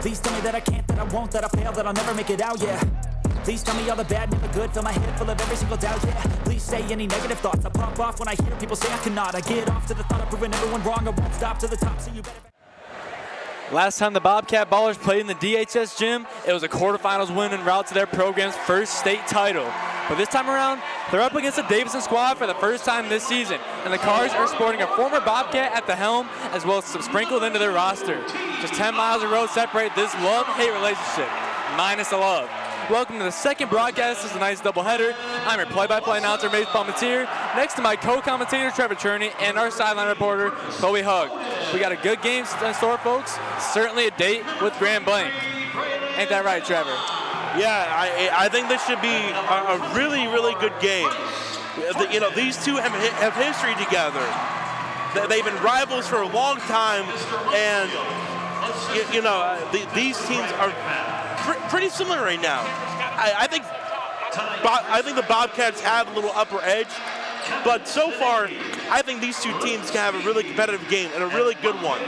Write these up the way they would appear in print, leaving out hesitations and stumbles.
Please tell me that I can't, that I won't, that I fail, that I'll never make it out, yeah. Please tell me all the bad, never good, fill my head full of every single doubt, yeah. Please say any negative thoughts, I pop off when I hear people say I cannot. I get off to the thought of proving everyone wrong, I won't stop to the top, so you better... Last time the Bobcat Ballers played in the DHS gym, it was a quarterfinals win en route to their program's first state title. But this time around, they're up against the Davidson squad for the first time this season, and the Cars are sporting a former Bobcat at the helm, as well as some sprinkled into their roster. Just 10 miles of road separate this love-hate relationship, minus the love. Welcome to the second broadcast of tonight's doubleheader. I'm your play-by-play announcer, Mace Palmatier, next to my co-commentator, Trevor Cherney, and our sideline reporter, Chloe Hugg. We got a good game in store, folks. Certainly a date with Grand Blanc. Ain't that right, Trevor? Yeah, I think this should be a really, really good game. You know, these two have history together. They've been rivals for a long time, and you know, these teams are pretty similar right now. I think the Bobcats have a little upper edge, but so far, I think these two teams can have a really competitive game and a really good one.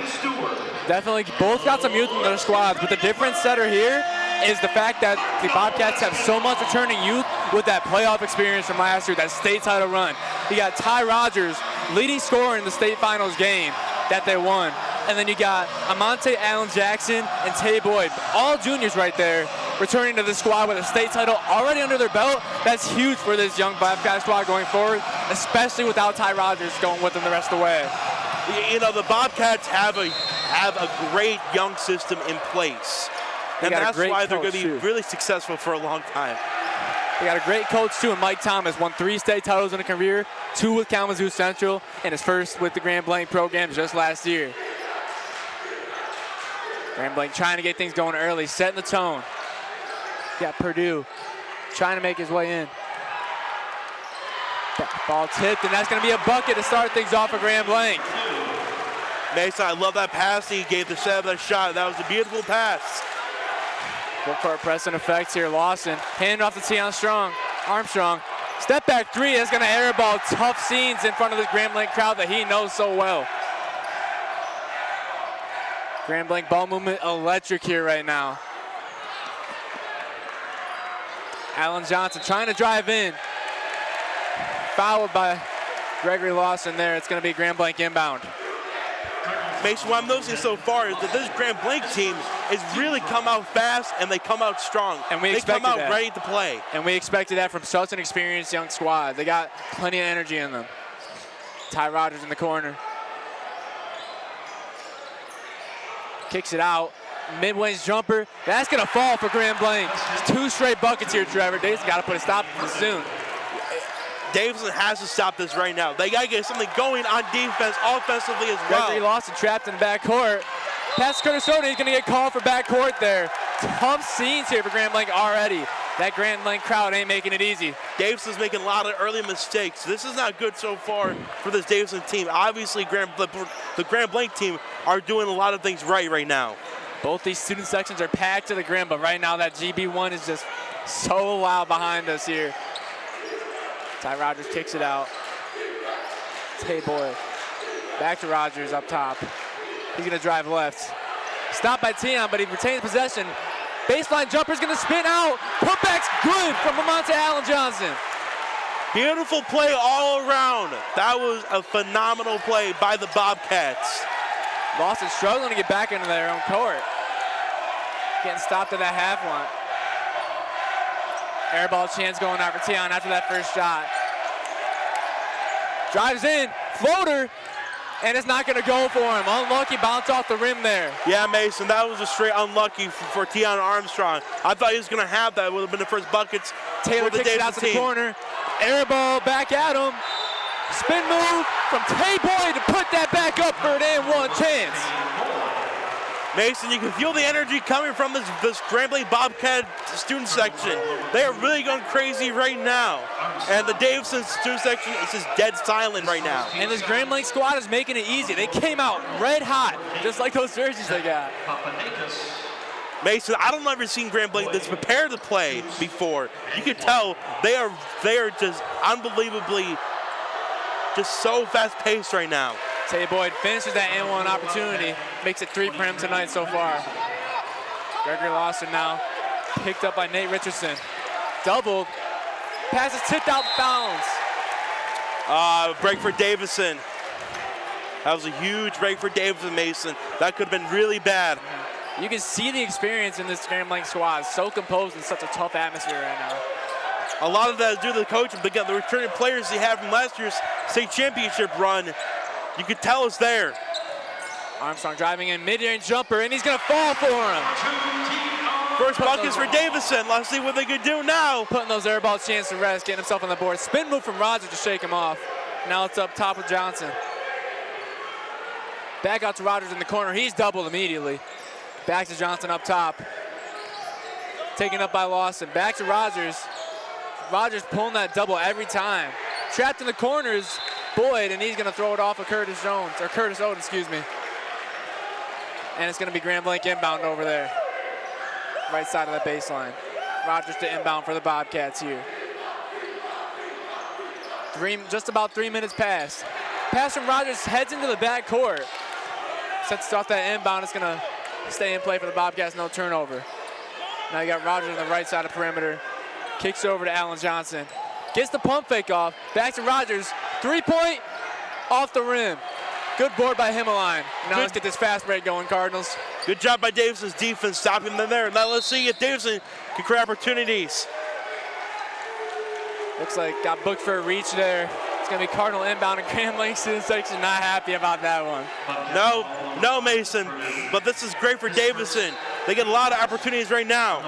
Definitely, both got some youth in their squads, but the difference setter here is the fact that the Bobcats have so much returning youth with that playoff experience from last year, that state title run. You got Ty Rogers, leading scorer in the state finals game that they won. And then you got Amante Allen Jackson and Tay Boyd, all juniors right there, returning to the squad with a state title already under their belt. That's huge for this young Bobcat squad going forward, especially without Ty Rogers going with them the rest of the way. You know, the Bobcats have a great young system in place. And that's why they're going to be really successful for a long time. They got a great coach, too, and Mike Thomas won 3 state titles in a career, 2 with Kalamazoo Central, and his first with the Grand Blanc program just last year. Grand Blanc trying to get things going early, setting the tone. Got Purdue trying to make his way in. Ball tipped, and that's going to be a bucket to start things off for Grand Blanc. Mason, I love that pass he gave to set up that shot. That was a beautiful pass. Full court press in effect here. Lawson hand off to Tion Armstrong. Step back 3. That's going to airball. Tough scenes in front of the Grand Blanc crowd that he knows so well. Grand Blanc ball movement electric here right now. Alan Johnson trying to drive in. Fouled by Gregory Lawson there. It's going to be Grand Blanc inbound. Mason, what I'm noticing so far is that this Grand Blanc team has really come out fast and they come out strong. And they come out ready to play. And we expected that from such an experienced young squad. They got plenty of energy in them. Ty Rogers in the corner. Kicks it out. Mid-range jumper. That's going to fall for Grand Blanc. 2 straight buckets here, Trevor. Davidson got to put a stop to this soon. Davidson has to stop this right now. They got to get something going on defense, offensively as well. Gregory Lawson trapped in the backcourt. Pass to Curtis Soden. He's going to get called for backcourt there. Tough scenes here for Grand Blanc already. That Grand Blanc crowd ain't making it easy. Davidson's making a lot of early mistakes. This is not good so far for this Davidson team. Obviously, the Grand Blanc team are doing a lot of things right now. Both these student sections are packed to the grim, but right now that GB1 is just so loud behind us here. Ty Rogers kicks it out. Tay Boyd. Back to Rogers up top. He's going to drive left. Stopped by Tion, but he retains possession. Baseline jumper's going to spin out. Putback's good from Lamonte Allen Johnson. Beautiful play all around. That was a phenomenal play by the Bobcats. Lawson struggling to get back into their own court. Getting stopped at that half line. Airball chance going out for Tion after that first shot. Drives in, floater, and it's not going to go for him. Unlucky bounce off the rim there. Yeah, Mason, that was a straight unlucky for Tion Armstrong. I thought he was going to have that. Would have been the first buckets. Taylor kicks it out to the corner. Airball back at him. Spin move from Tay Boyd to put that back up for an and one chance. Mason, you can feel the energy coming from this Grand Blanc Bobcat student section. They are really going crazy right now. And the Davidson student section is just dead silent right now. And this Grand Blanc squad is making it easy. They came out red hot, just like those jerseys they got. Mason, I don't ever seen Grand Blanc that's prepared to play before. You can tell they are just unbelievably just so fast-paced right now. Tay Boyd finishes that and one opportunity, makes it 3 for him tonight so far. Gregory Lawson now picked up by Nate Richardson. Doubled. Pass is tipped out of bounds. Break for Davison. That was a huge break for Davison, Mason. That could have been really bad. You can see the experience in this Grand Blanc squad. So composed in such a tough atmosphere right now. A lot of that is due to the coaching, but again, the returning players they have from last year's state championship run, you could tell it's there. Armstrong driving in mid-range jumper, and he's gonna fall for him. First buckets for Davison. Let's see what they could do now. Putting those air ball chance to rest, getting himself on the board. Spin move from Rogers to shake him off. Now it's up top with Johnson. Back out to Rogers in the corner. He's doubled immediately. Back to Johnson up top. Taken up by Lawson. Back to Rogers. Rogers pulling that double every time. Trapped in the corners, Boyd, and he's gonna throw it off of Curtis Oden, excuse me. And it's gonna be Grand Blanc inbound over there. Right side of the baseline. Rogers to inbound for the Bobcats here. Just about 3 minutes past. Pass from Rogers heads into the back court. Sets off that inbound. It's gonna stay in play for the Bobcats, no turnover. Now you got Rogers on the right side of perimeter. Kicks over to Allen Johnson. Gets the pump fake off. Back to Rogers. 3-point off the rim. Good board by Himmeline. Now let's get this fast break going, Cardinals. Good job by Davison's defense stopping them there. Now let's see if Davison can create opportunities. Looks like got booked for a reach there. It's gonna be Cardinal inbound, and Grand Blanc student section not happy about that one. No, Mason, but this is great for Davison. They get a lot of opportunities right now.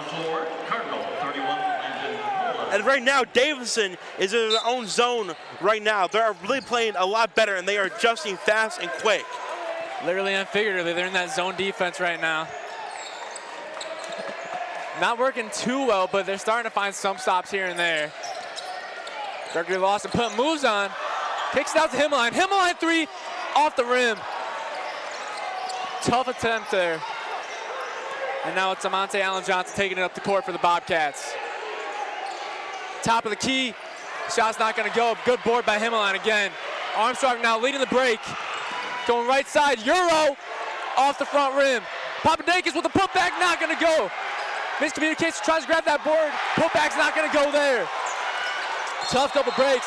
And right now, Davison is in their own zone right now. They're really playing a lot better, and they are adjusting fast and quick. Literally and figuratively, they're in that zone defense right now. Not working too well, but they're starting to find some stops here and there. Gregory Lawson putting moves on. Kicks it out to Himmeline. Himmeline three off the rim. Tough attempt there. And now it's Amante Allen Johnson taking it up the court for the Bobcats. Top of the key. Shot's not going to go. Good board by Himmeline again. Armstrong now leading the break. Going right side. Euro off the front rim. Papadakis with a putback. Not going to go. Miscommunication. Tries to grab that board. Putback's not going to go there. Tough double breaks.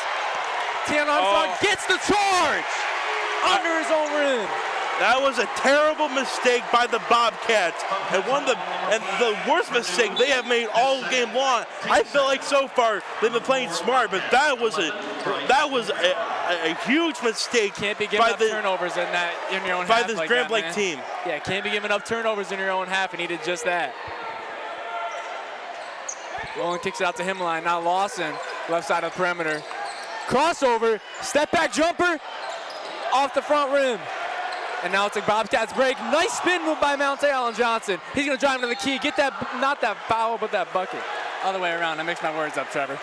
Tian Armstrong gets the charge under his own rim. That was a terrible mistake by the Bobcats, and the worst mistake they have made all game long. I feel like so far they've been playing smart, but that was a huge mistake. Can't be giving up turnovers in your own half by this like Grand that, Blanc man. team. Yeah, can't be giving up turnovers in your own half, and he did just that. Rowland kicks it out to Himmeline. Now Lawson, left side of the perimeter. Crossover, step back jumper, off the front rim. And now it's a Bobcats break. Nice spin move by Mount Allen Johnson. He's gonna drive into the key, get that, not that foul, but that bucket. Other way around, I mixed my words up, Trevor.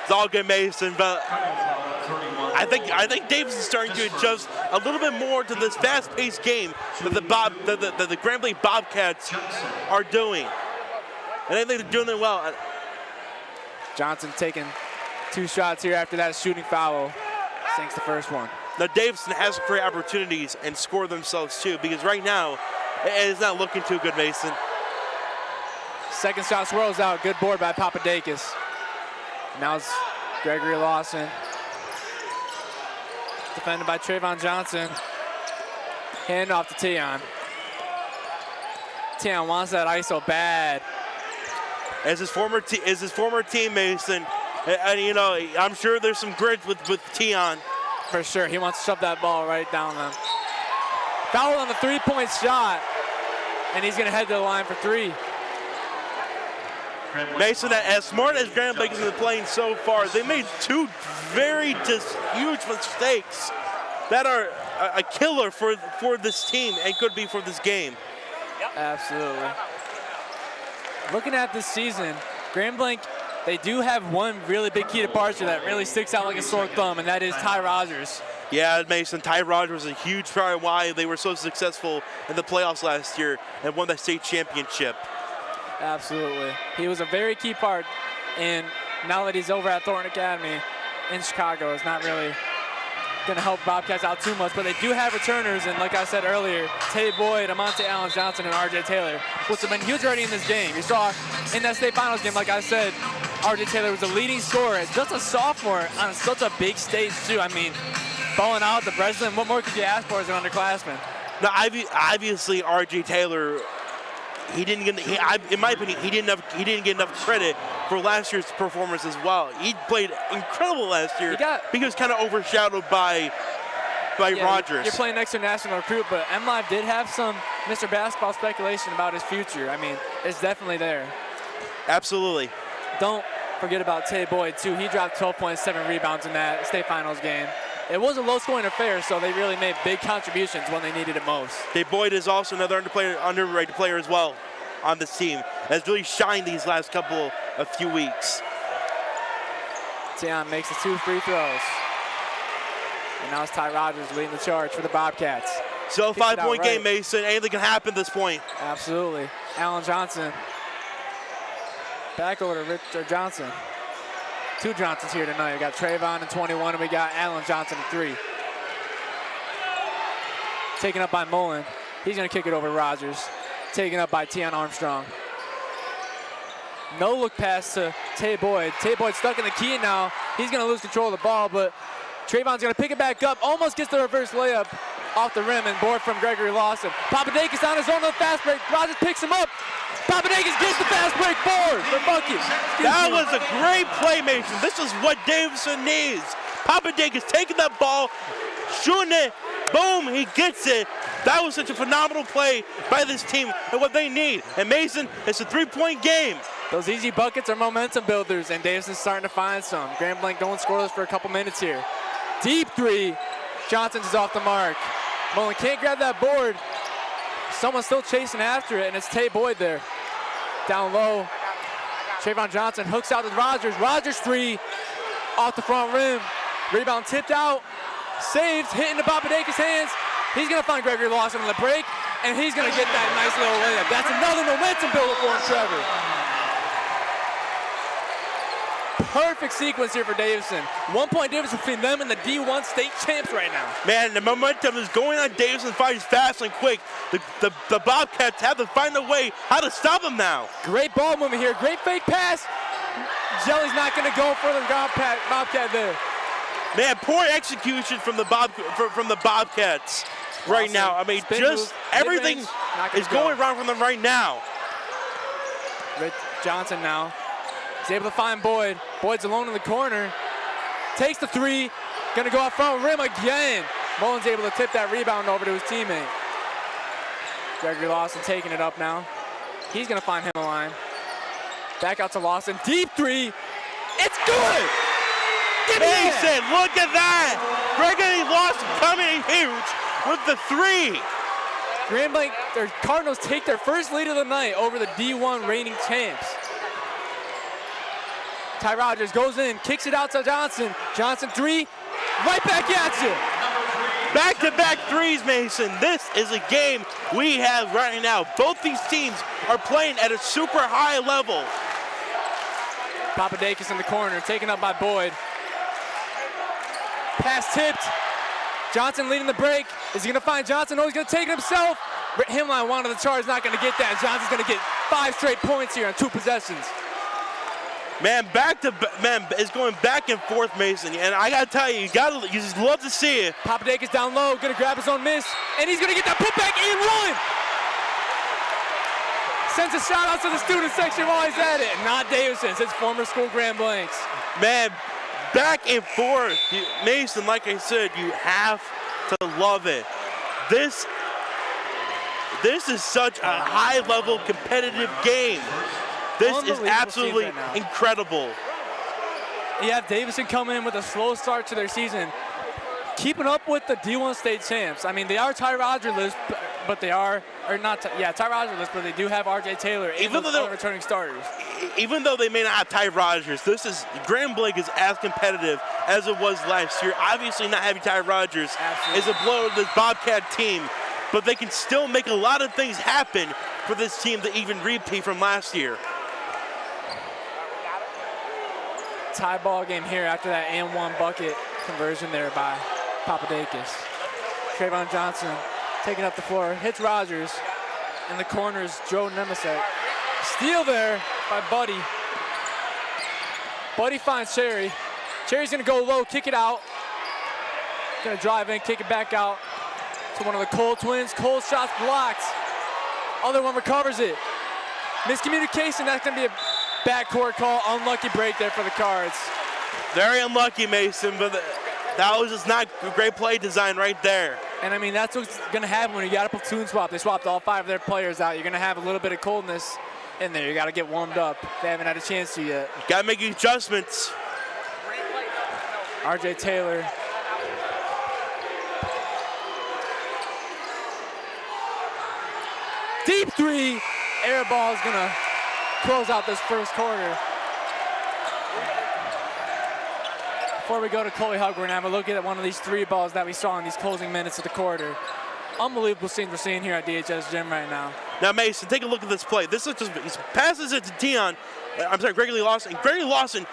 It's all good, Mason, but I think Davison's starting to adjust a little bit more to this fast-paced game that the Grand Blanc Bobcats are doing. And I think they're doing it well. Johnson taking 2 shots here after that shooting foul. Sinks the first one. Now Davison has to create opportunities and score themselves too, because right now it is not looking too good, Mason. Second shot swirls out. Good board by Papadakis. Now it's Gregory Lawson. Defended by Trayvon Johnson. Hand off to Tian. Tian wants that ISO bad. As his former team, Mason, and you know, I'm sure there's some grit with Tian. For sure, he wants to shove that ball right down them. Foul on the 3-point shot, and he's gonna head to the line for 3. Mason, as smart as Grand Blanc has been playing so far, they made 2 very huge mistakes that are a killer for this team and could be for this game. Yep. Absolutely. Looking at this season, Grand Blanc, they do have one really big key departure that really sticks out like a sore thumb, and that is Ty Rogers. Yeah, Mason, Ty Rogers was a huge part of why they were so successful in the playoffs last year and won that state championship. Absolutely. He was a very key part, and now that he's over at Thornton Academy in Chicago, it's not really going to help Bobcats out too much, but they do have returners, and like I said earlier, Tay Boyd, Amonte Allen Johnson, and R.J. Taylor, which have been huge already in this game. You saw in that state finals game, like I said, R.J. Taylor was the leading scorer, just a sophomore on such a big stage too. I mean, balling out the Breslin, what more could you ask for as an underclassman? Now, obviously, R.J. Taylor, in my opinion, he didn't get enough credit for last year's performance as well. He played incredible last year. He was kind of overshadowed by Rogers. You're playing next to a national recruit, but MLive did have some Mr. Basketball speculation about his future. I mean, it's definitely there. Absolutely. Don't forget about Tay Boyd, too. He dropped 12.7 rebounds in that state finals game. It was a low-scoring affair, so they really made big contributions when they needed it most. Tay Boyd is also another underrated player as well on this team. Has really shined these last a few weeks. Tion makes the 2 free throws. And now it's Ty Rogers leading the charge for the Bobcats. So 5-point game, Mason. Anything can happen at this point. Absolutely. Allen Johnson. Back over to Richard Johnson. 2 Johnsons here tonight. We got Trayvon in 21, and we got Allen Johnson in 3. Taken up by Mullen. He's going to kick it over to Rogers. Taken up by Tion Armstrong. No look pass to Tay Boyd. Tay Boyd stuck in the key now. He's going to lose control of the ball, but Trayvon's going to pick it back up. Almost gets the reverse layup off the rim, and board from Gregory Lawson. Papadakis on his own little fast break. Rogers picks him up. Papadakis gets the fast break forward for bucket. That was a great play, Mason. This is what Davidson needs. Papadakis taking that ball, shooting it, boom, he gets it. That was such a phenomenal play by this team and what they need. And Mason, it's a 3-point game. Those easy buckets are momentum builders, and Davison's starting to find some. Grand Blanc going scoreless for a couple minutes here. Deep 3. Johnson's is off the mark. Mullen can't grab that board. Someone's still chasing after it, and it's Tay Boyd there. Down low. Trayvon Johnson hooks out to Rogers. Rogers 3 off the front rim. Rebound tipped out. Saved, hitting the Papadakis' hands. He's going to find Gregory Lawson on the break, and he's going to get that nice little layup. That's another momentum builder for him, Trevor. Perfect sequence here for Davidson. 1-point difference between them and the D1 state champs right now. Man, the momentum is going on Davidson fights fast and quick. The Bobcats have to find a way how to stop them now. Great ball movement here. Great fake pass. Jelly's not going to go for the Bobcat there. Man, poor execution from the Bobcats right now. I mean, just everything is going wrong from them right now. Rich Johnson now. He's able to find Boyd. Boyd's alone in the corner. Takes the 3. Gonna go out front rim again. Mullen's able to tip that rebound over to his teammate. Gregory Lawson taking it up now. He's gonna find him a line. Back out to Lawson. Deep 3. It's good! Mason, look at that! Gregory Lawson coming huge with the 3. Grand Blanc, their Cardinals take their first lead of the night over the D1 reigning champs. Ty Rogers goes in, kicks it out to Johnson. Johnson 3, right back at you. Back-to-back 3s, Mason. This is a game we have right now. Both these teams are playing at a super high level. Papadakis in the corner, taken up by Boyd. Pass tipped. Johnson leading the break. Is he gonna find Johnson? No, he's gonna take it himself. Himline wanted the charge, not gonna get that. Johnson's gonna get 5 straight points here on 2 possessions. Man, it's going back and forth, Mason. And I gotta tell you, you just love to see it. Papadakis down low, gonna grab his own miss, and he's gonna get that putback and run. Sends a shout out to the student section while he's at it. Not Davidson, it's his former school Grand Blancs. Man, back and forth. Mason, like I said, you have to love it. This is such a high-level competitive game. This is absolutely incredible. You have Davidson coming in with a slow start to their season, keeping up with the D1 state champs. I mean, they are Ty Rogers list, but they are, or not, Ty Rogers list, but they do have R.J. Taylor, even though they're returning starters. Even though they may not have Ty Rogers, Grand Blanc is as competitive as it was last year. Obviously, not having Ty Rogers is a blow to this Bobcat team, but they can still make a lot of things happen for this team to even repeat from last year. Tie ball game here after that and 1 bucket conversion there by Papadakis. Trayvon Johnson taking up the floor, hits Rogers. In the corners, Joe Nemesis. Steal there by Buddy. Buddy finds Cherry. Cherry's gonna go low, kick it out. Gonna drive in, kick it back out to one of the Cole twins. Cole's shot's blocked. Other one recovers it. Miscommunication, that's gonna be a backcourt call. Unlucky break there for the Cards. Very unlucky, Mason, but that was just not great play design right there. And I mean, that's what's gonna happen when you got a platoon swap. They swapped all 5 of their players out. You're gonna have a little bit of coldness in there. You gotta get warmed up. They haven't had a chance to yet. Gotta make adjustments. RJ Taylor. Deep 3. Air ball is gonna close out this first quarter. Before we go to Chloe Hug, we're gonna have a look at one of these 3 balls that we saw in these closing minutes of the quarter. Unbelievable scenes we're seeing here at DHS Gym right now. Now, Mason, take a look at this play. This is just, he passes it to Gregory Lawson. And Gregory Lawson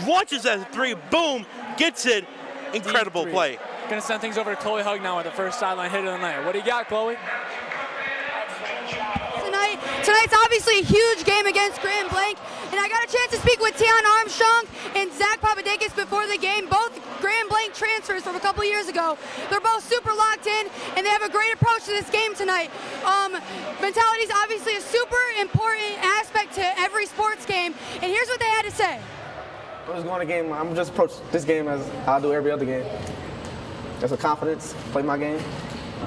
launches that 3, boom, gets it. Incredible play. Gonna send things over to Chloe Hug now with the first sideline hit of the night. What do you got, Chloe? Tonight's obviously a huge game against Grand Blanc, and I got a chance to speak with Tion Armstrong and Zach Papadakis before the game, both Grand Blanc transfers from a couple years ago. They're both super locked in, and they have a great approach to this game tonight. Mentality is obviously a super important aspect to every sports game, and here's what they had to say. I'm just going to game. I'm just approach this game as I do every other game. That's a confidence, play my game.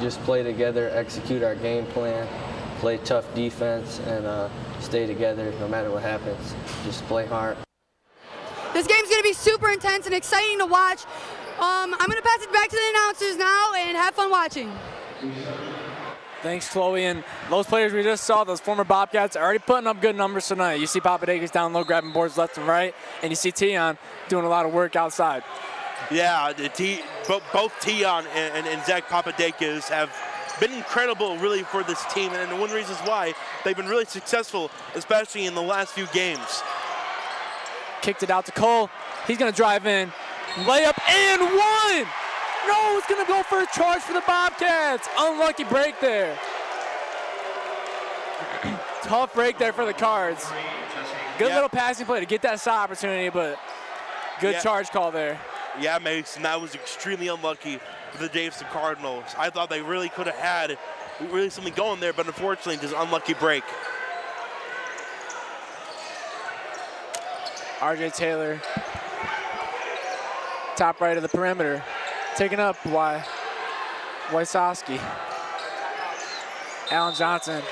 Just play together, execute our game plan, play tough defense, and stay together no matter what happens. Just play hard. This game's going to be super intense and exciting to watch. I'm going to pass it back to the announcers now and have fun watching. Thanks, Chloe. And those players we just saw, those former Bobcats, are already putting up good numbers tonight. You see Papadakis down low, grabbing boards left and right, and you see Tion doing a lot of work outside. Yeah, both Tion and Zach Papadakis have been incredible, really, for this team, and one reason why they've been really successful, especially in the last few games. Kicked it out to Cole. He's going to drive in. Layup and 1! No, it's going to go for a charge for the Bobcats. Unlucky break there. Tough break there for the Cards. Good little passing play to get that shot opportunity, but good charge call there. Yeah, Mason, that was extremely unlucky for the Davidson Cardinals. I thought they really could have had really something going there, but unfortunately, just unlucky break. RJ Taylor, top right of the perimeter, taken up by Wysowski. Alan Johnson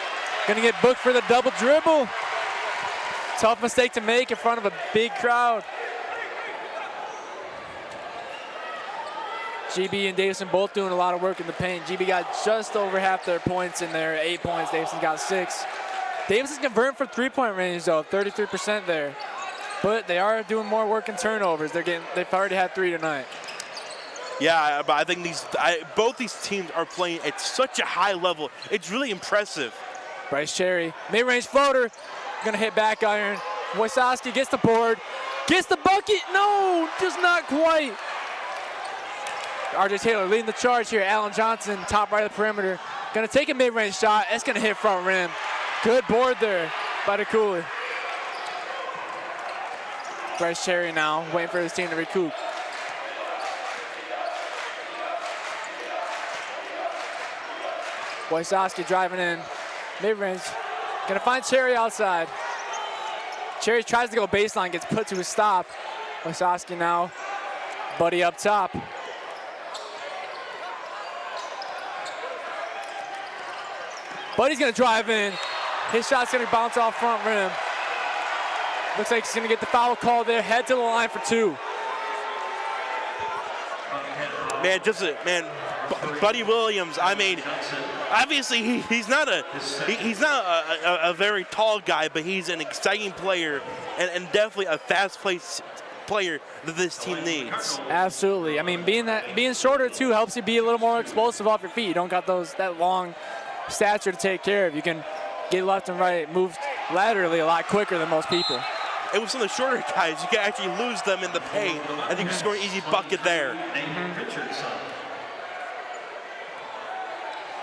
gonna get booked for the double dribble. Tough mistake to make in front of a big crowd. GB and Davison both doing a lot of work in the paint. GB got just over half their points in there, 8 points. Davison got 6. Davison's converting from 3-point range though, 33% there. But they are doing more work in turnovers. They've already had 3 tonight. Yeah, but I think both these teams are playing at such a high level. It's really impressive. Bryce Cherry, mid-range floater, gonna hit back iron. Wysowski gets the board, gets the bucket. No, just not quite. RJ Taylor leading the charge here. Alan Johnson, top right of the perimeter, gonna take a mid-range shot. It's gonna hit front rim. Good board there by the Cooler. Bryce Cherry now waiting for his team to recoup. Wysowski driving in, mid-range. Gonna find Cherry outside. Cherry tries to go baseline, gets put to a stop. Wysowski now, Buddy up top. Buddy's gonna drive in. His shot's gonna bounce off front rim. Looks like he's gonna get the foul call there. Head to the line for 2. Man, Buddy Williams. I mean, obviously he's not a very tall guy, but he's an exciting player and definitely a fast-paced player that this team needs. Absolutely. I mean, being shorter too helps you be a little more explosive off your feet. You don't got that long stature to take care of. You can get left and right, move laterally a lot quicker than most people. And with some of the shorter guys, you can actually lose them in the paint, and you can score an easy bucket there.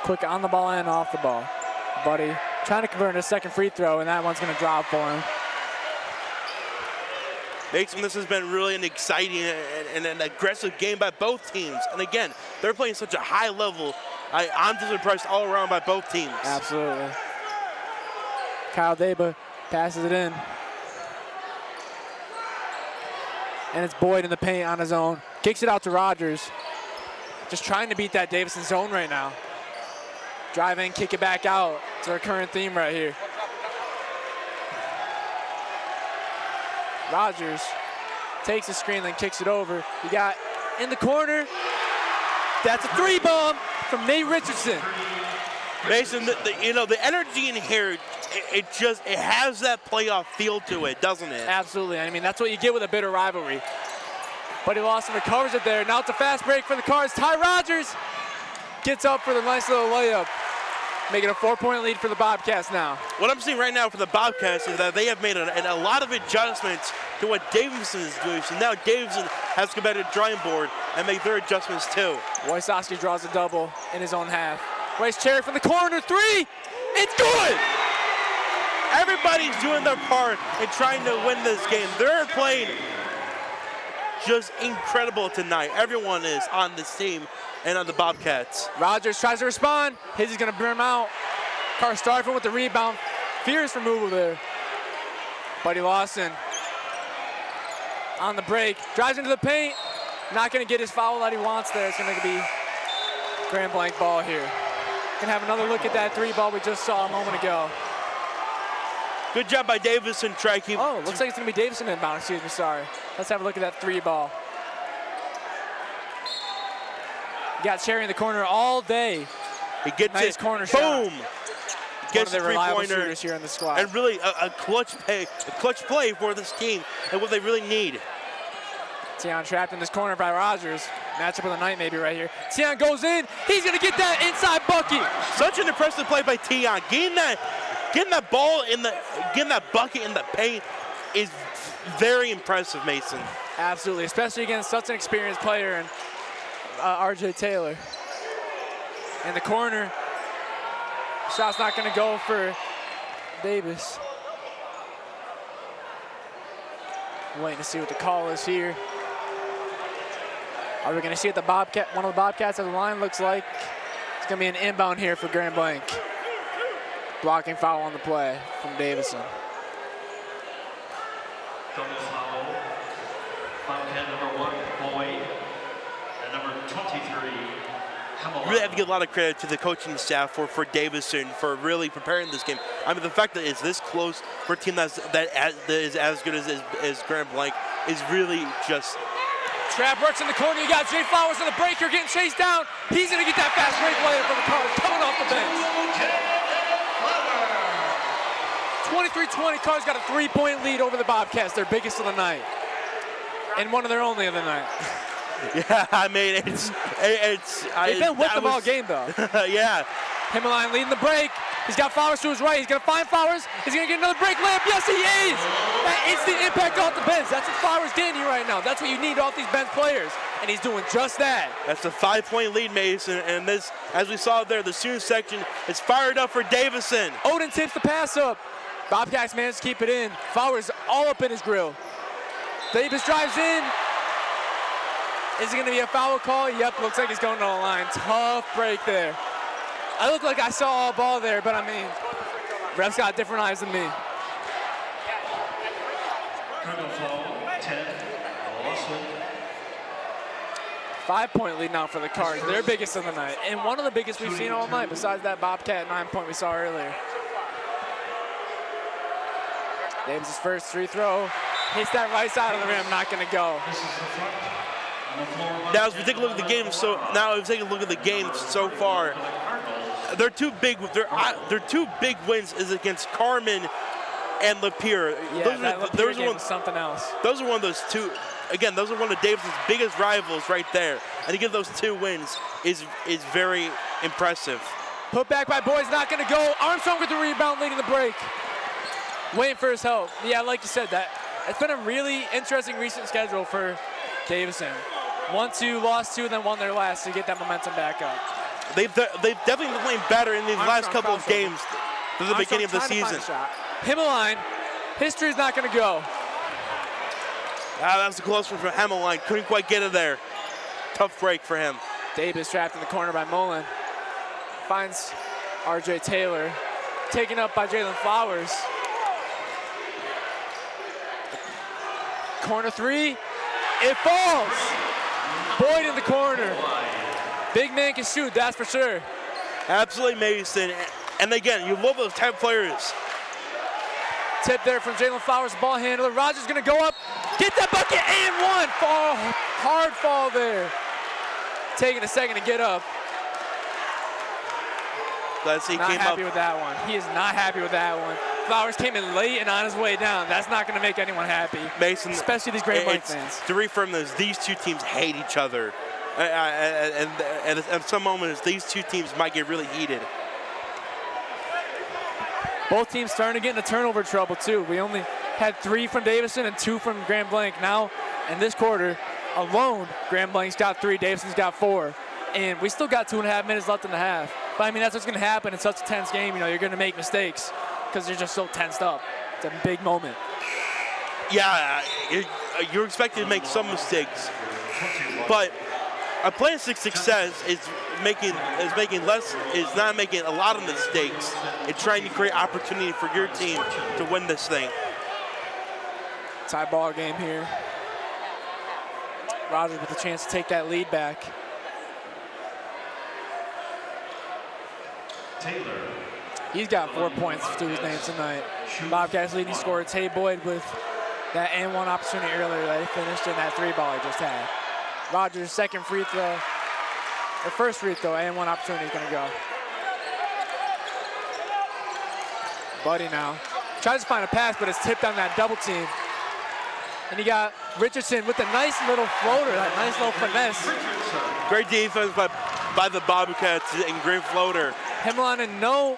quick on the ball and off the ball. Buddy trying to convert a second free throw, and that one's going to drop for him. Mason, this has been really an exciting and an aggressive game by both teams. And again, they're playing such a high level. I'm just impressed all around by both teams. Absolutely. Kyle Deba passes it in. And it's Boyd in the paint on his own. Kicks it out to Rogers. Just trying to beat that Davison zone right now. Drive in, kick it back out. It's our current theme right here. Rogers takes the screen, then kicks it over. You got in the corner. That's a three bomb from Nate Richardson. Mason, the energy in here, it has that playoff feel to it, doesn't it? Absolutely. I mean, that's what you get with a bitter rivalry. But he lost and recovers it there. Now it's a fast break for the Cards. Ty Rogers gets up for the nice little layup, making a 4-point lead for the Bobcats now. What I'm seeing right now for the Bobcats is that they have made a lot of adjustments to what Davidson is doing. So now Davidson has to go back to the drawing board and make their adjustments too. Wojciechowski draws a double in his own half. Bryce Cherry from the corner, three. It's good! Everybody's doing their part in trying to win this game. They're playing just incredible tonight. Everyone is on this team and on the Bobcats. Rogers tries to respond. His is going to burn him out. Carstarfin with the rebound. Fierce removal there. Buddy Lawson on the break. Drives into the paint. Not going to get his foul that he wants there. It's going to be Grand Blanc ball here. Going to have another look at that three ball we just saw a moment ago. Good job by Davison. Oh, looks like it's going to be Davison inbound. Excuse me, sorry. Let's have a look at that three ball. You got Cherry in the corner all day. He gets nice it. Corner Boom. Shot. Gets One of the reliable three-pointer. shooters here in the squad. And really a clutch play for this team and what they really need. Tion trapped in this corner by Rogers. Matchup of the night maybe right here. Tion goes in. He's going to get that inside bucket. Such an impressive play by Tion. Getting that ball getting that bucket in the paint is very impressive, Mason. Absolutely, especially against such an experienced player and RJ Taylor. In the corner. Shot's not going to go for Davis. Waiting to see what the call is here. Are we going to see what one of the Bobcats at the line looks like? It's going to be an inbound here for Grand Blanc. Blocking foul on the play from Davison. Double foul. Bobcat number 1, Boyd, and number 23, You really have to give a lot of credit to the coaching staff for Davison for really preparing this game. I mean, the fact that it's this close for a team that is as good as Grand Blanc is really just. Trap works in the corner. You got Jay Flowers on the breaker getting chased down. He's going to get that fast break layup for the Cards coming off the bench. 23-20, Cards got a 3-point lead over the Bobcats, their biggest of the night. And one of their only of the night. Yeah, I mean, They've been with them all game, though. Yeah. Himmeline leading the break. He's got Flowers to his right. He's going to find Flowers. He's going to get another break layup. Yes, he is. That instant impact off the bench. That's what Flowers getting you right now. That's what you need off these bench players. And he's doing just that. That's a 5-point lead, Mason. And this, as we saw there, the student section is fired up for Davison. Odin tips the pass up. Bobcats managed to keep it in. Flowers all up in his grill. Davis drives in. Is it going to be a foul call? Yep, looks like he's going to the line. Tough break there. I look like I saw a ball there, but I mean, refs got different eyes than me. Criminal foul, 10, Lawson. 5-point lead now for the Cards. Their biggest of the night. And one of the biggest we've seen all night, besides that Bobcat 9-point we saw earlier. Davis' first free throw. Hits that right side of the rim, not going to go. Now, as we take a look at the game, so far, their two big wins is against Carmen and Lapeer. Yeah, those are something else. Those are one of those two. Again, those are one of Davis's biggest rivals right there, and to get those 2 wins is very impressive. Put back by Boyd's not going to go. Armstrong with the rebound, leading the break. Waiting for his help. Yeah, like you said, that it's been a really interesting recent schedule for Davison. 1-2, lost 2, and then won their last to get that momentum back up. they've definitely been playing better in these last couple of games than the beginning of the season. Himmeline, history's not going to go. That was a close one from Hemmeline. Couldn't quite get it there. Tough break for him. Davis trapped in the corner by Mullen. Finds R.J. Taylor. Taken up by Jalen Flowers. Corner three. It falls. Boyd in the corner. Big man can shoot, that's for sure. Absolutely, Mason. And again, you love those type of players. Tip there from Jalen Flowers, ball handler. Rogers gonna go up, get that bucket, and one. Fall, hard fall there. Taking a second to get up. Let's see, Not came happy up. with that one. He is not happy with that one. Flowers came in late and on his way down. That's not gonna make anyone happy. Mason, especially these Grand Blanc fans. To reaffirm this, these two teams hate each other. And at some moments, these two teams might get really heated. Both teams starting to get into turnover trouble too. We only had 3 from Davison and 2 from Grand Blanc. Now, in this quarter alone, Grand Blanc's got 3, Davison's got 4. And we still got 2.5 minutes left in the half. But I mean, that's what's gonna happen in such a tense game. You know, you're gonna make mistakes because they're just so tensed up. It's a big moment. Yeah, you're expected to make some mistakes. But a player's success is not making a lot of mistakes. It's trying to create opportunity for your team to win this thing. Tie ball game here. Rogers with a chance to take that lead back. Taylor. He's got 4 points to his name tonight. Bobcats leading scorer Tay Boyd with that and one opportunity earlier that he finished in that 3-ball he just had. Rogers' second free throw, or first free throw, and one opportunity is gonna go. Buddy now. Tries to find a pass, but it's tipped on that double team. And you got Richardson with a nice little floater, that nice little finesse. Great defense by the Bobcats and great floater. Himmeline in no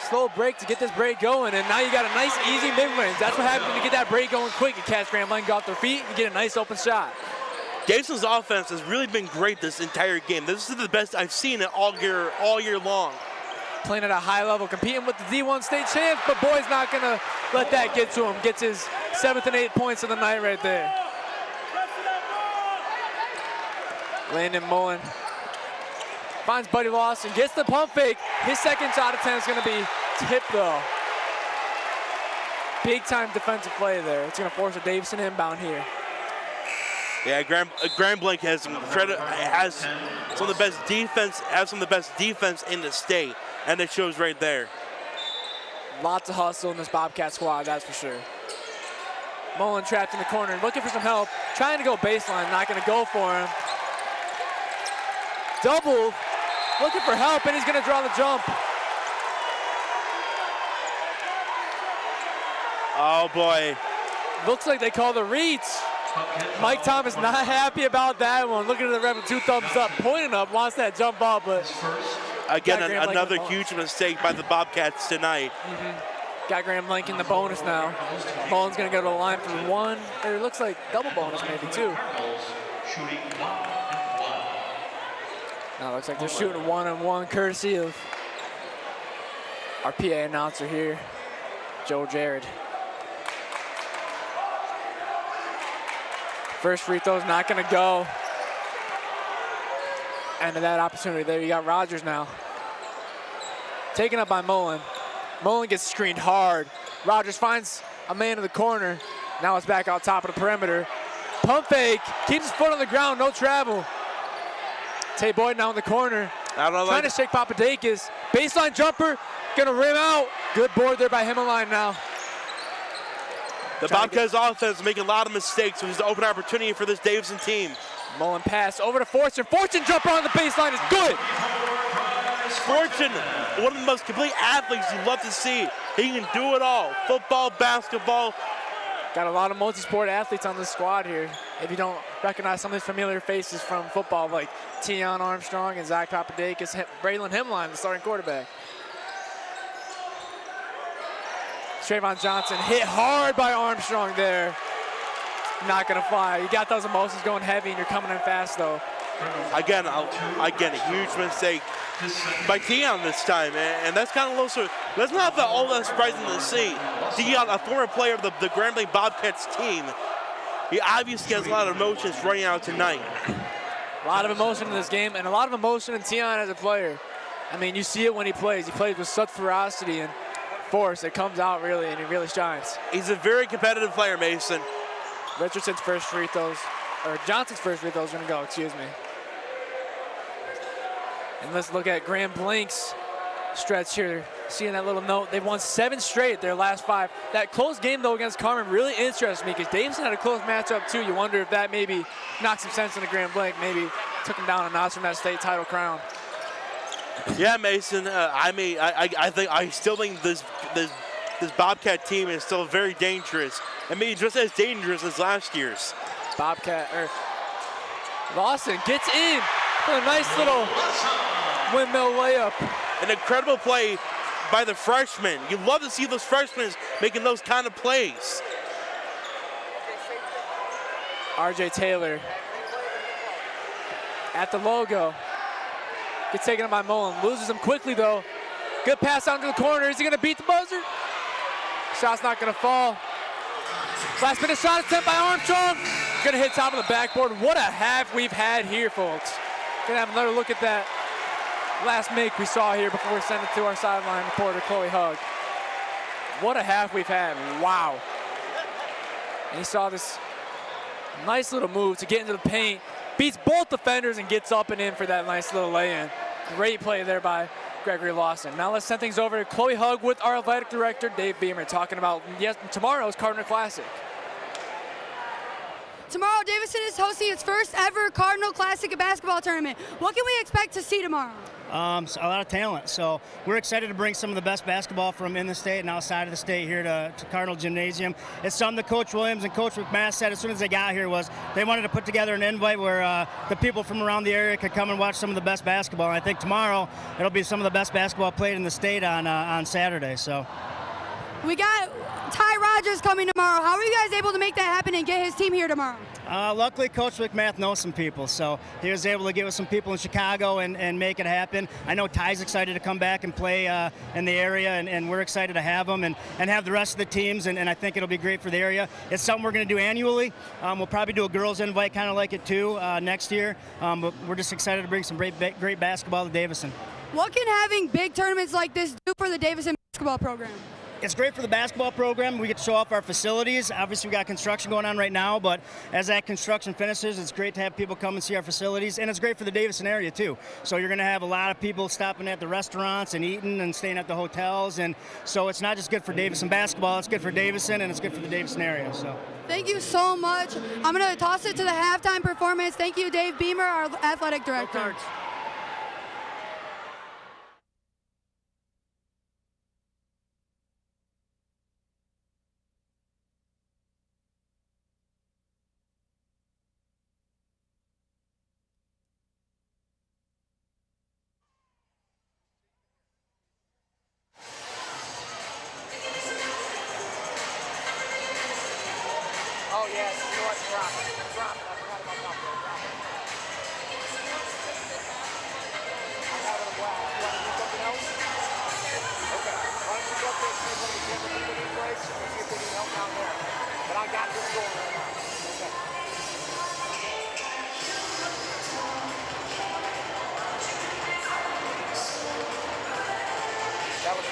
slow break to get this break going, and now you got a nice easy mid-range. That's what happens when you get that break going quick. You catch Grand Blanc off their feet, you get a nice open shot. Davison's offense has really been great this entire game. This is the best I've seen it all year long. Playing at a high level, competing with the D1 state champs, but Boyd's not gonna let that get to him. Gets his 7th and 8th points of the night right there. Landon Mullen finds Buddy Lawson, gets the pump fake. His second shot attempt is gonna be tipped though. Big time defensive play there. It's gonna force a Davison inbound here. Yeah, Grand Blanc has some of the best defense in the state, and it shows right there. Lots of hustle in this Bobcat squad, that's for sure. Mullen trapped in the corner, looking for some help, trying to go baseline, not gonna go for him. Double, looking for help, and he's gonna draw the jump. Oh boy. Looks like they call the reach. Mike Thomas not happy about that one. Looking at the ref with 2 thumbs up, pointing up, wants that jump ball, but again, another huge mistake by the Bobcats tonight. Got Grand Blanc in the bonus now. Mullen's gonna go to the line for 1, or it looks like double bonus maybe 2. Now it looks like they're shooting 1-on-1 courtesy of our PA announcer here, Joe Jared. First free throw is not gonna go. End of that opportunity there. You got Rogers now. Taken up by Mullen. Mullen gets screened hard. Rogers finds a man in the corner. Now it's back out top of the perimeter. Pump fake, keeps his foot on the ground, no travel. Tay Boyd now in the corner. Trying to shake Papadakis. Baseline jumper, gonna rim out. Good board there by Himmeline now. The Bobcats offense making a lot of mistakes, so it's an open opportunity for this Davison team. Mullen pass over to Fortune. Fortune jumper on the baseline is good. Fortune, one of the most complete athletes you love to see. He can do it all. Football, basketball. Got a lot of multi-sport athletes on this squad here. If you don't recognize some of these familiar faces from football, like Tion Armstrong and Zach Papadakis, Braylon Himmeline, the starting quarterback. Trayvon Johnson hit hard by Armstrong there. Not gonna fly. You got those emotions going heavy and you're coming in fast though. Again, a huge mistake by Dion this time, and that's kind of a little. That's not all that surprising to see. Dion, a former player of the Grand Blanc Bobcats team, he obviously has a lot of emotions running out tonight. A lot of emotion in this game, and a lot of emotion in Tion as a player. I mean, you see it when he plays. He plays with such ferocity and force. It comes out really, and he really shines. He's a very competitive player, Mason. Richardson's first free throws, or Johnson's first free throws, gonna go. Excuse me. And let's look at Grand Blanc's stretch here. Seeing that little note, they've won 7 straight, their last 5. That close game, though, against Carmen really interests me because Davison had a close matchup, too. You wonder if that maybe knocked some sense into Grand Blanc, maybe took him down a notch from that state title crown. Yeah, Mason. I still think this Bobcat team is still very dangerous. I mean, just as dangerous as last year's. Lawson gets in for a nice little windmill layup. An incredible play by the freshman. You love to see those freshmen making those kind of plays. RJ Taylor at the logo. Gets taken up by Mullen. Loses him quickly, though. Good pass out to the corner. Is he going to beat the buzzer? Shot's not going to fall. Last minute shot attempt by Armstrong. Going to hit top of the backboard. What a half we've had here, folks. Going to have another look at that last make we saw here before we send it to our sideline reporter, Chloe Hugg. What a half we've had. Wow. And he saw this nice little move to get into the paint. Beats both defenders and gets up and in for that nice little lay-in. Great play there by Gregory Lawson. Now let's send things over to Chloe Hugg with our athletic director, Dave Beamer, talking about tomorrow's Cardinal Classic. Tomorrow, Davison is hosting its first ever Cardinal Classic basketball tournament. What can we expect to see tomorrow? A lot of talent. So we're excited to bring some of the best basketball from in the state and outside of the state here to Cardinal Gymnasium. It's something that Coach Williams and Coach McMath said as soon as they got here was they wanted to put together an invite where the people from around the area could come and watch some of the best basketball. And I think tomorrow it'll be some of the best basketball played in the state on Saturday. So we got Ty Rogers coming tomorrow. How are you guys able to make that happen and get his team here tomorrow? Luckily, Coach McMath knows some people, so he was able to get with some people in Chicago and make it happen. I know Ty's excited to come back and play in the area, and we're excited to have him and have the rest of the teams, and I think it'll be great for the area. It's something we're going to do annually. We'll probably do a girls' invite kind of like it too next year, but we're just excited to bring some great basketball to Davison. What can having big tournaments like this do for the Davison basketball program? It's great for the basketball program. We get to show off our facilities. Obviously, we got construction going on right now, but as that construction finishes, it's great to have people come and see our facilities, and it's great for the Davison area, too. So you're going to have a lot of people stopping at the restaurants and eating and staying at the hotels, and so it's not just good for Davison basketball, it's good for Davison, and it's good for the Davison area. So. Thank you so much. I'm going to toss it to the halftime performance. Thank you, Dave Beamer, our athletic director. Oh, yes. You know what? Drop it. Drop it. I forgot about that. Drop it. I'm having a blast. You want to do something else? Okay. Why don't you go up there and see if one of the kids are in any place and see if they need help down there. But I got this going right now. Okay. That was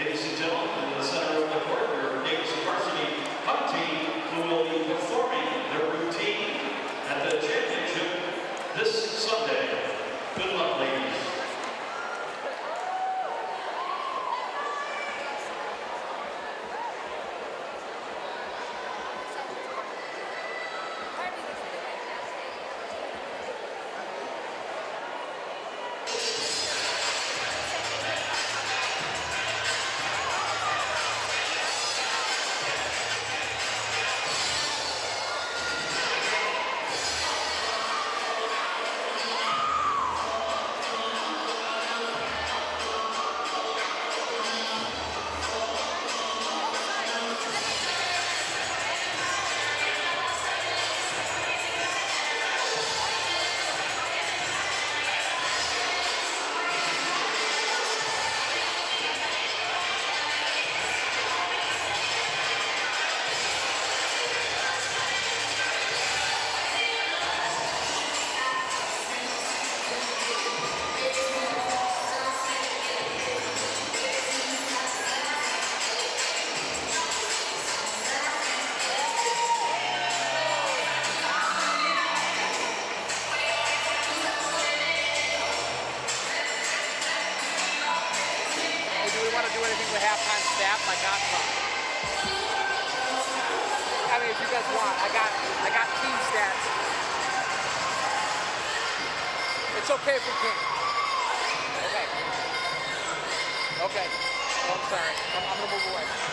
Ladies and gentlemen, in the center of the court, your Davidson Varsity Hub team, who will be performing their routine at the championship this Sunday. Good luck, ladies. It's okay for King. Okay. Okay. Oh, I'm sorry. I'm going to move away.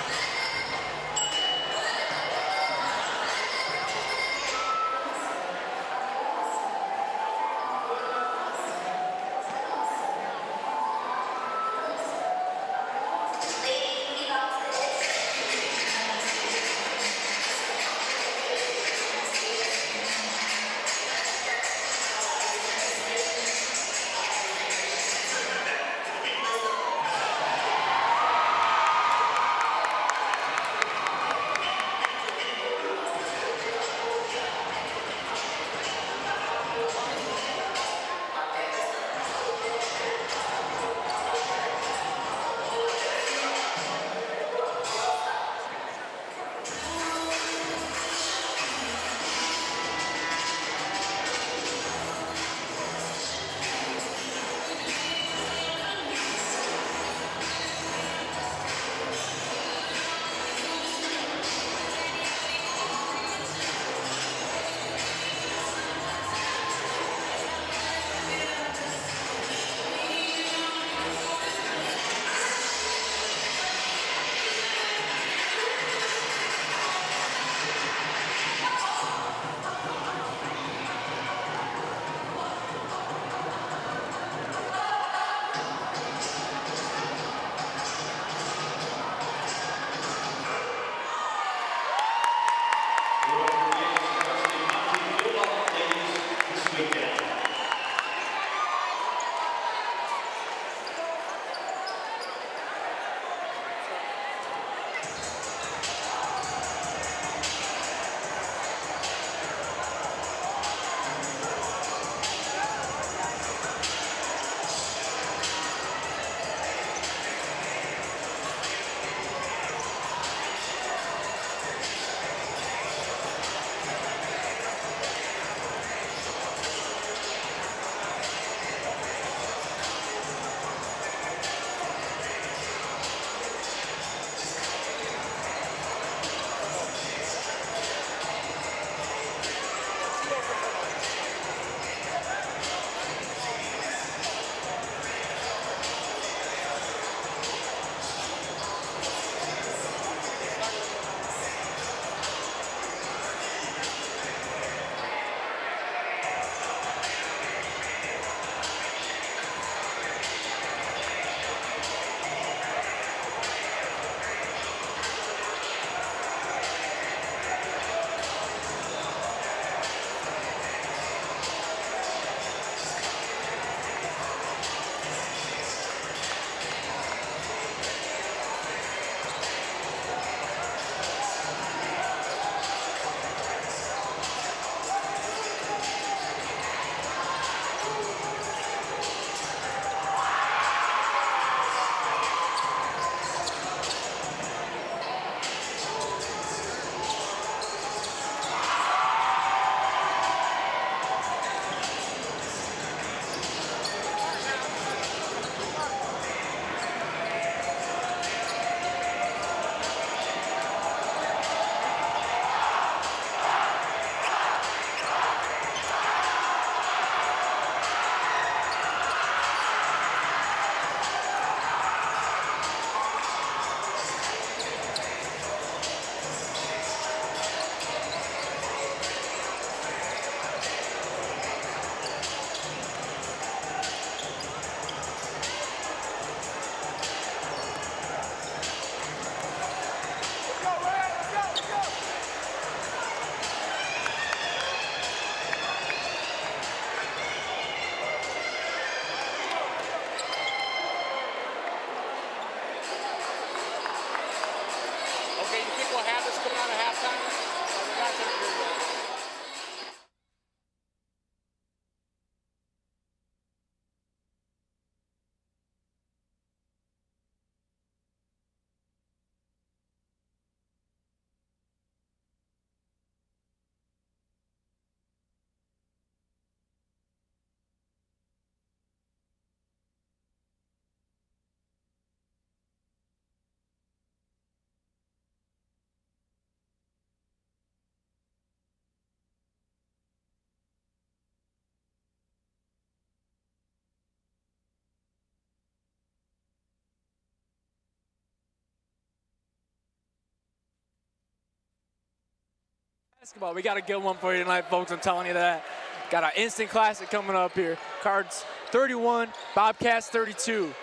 Basketball, we got a good one for you tonight, folks. I'm telling you that. Got an instant classic coming up here. Cards 31, Bobcats 32.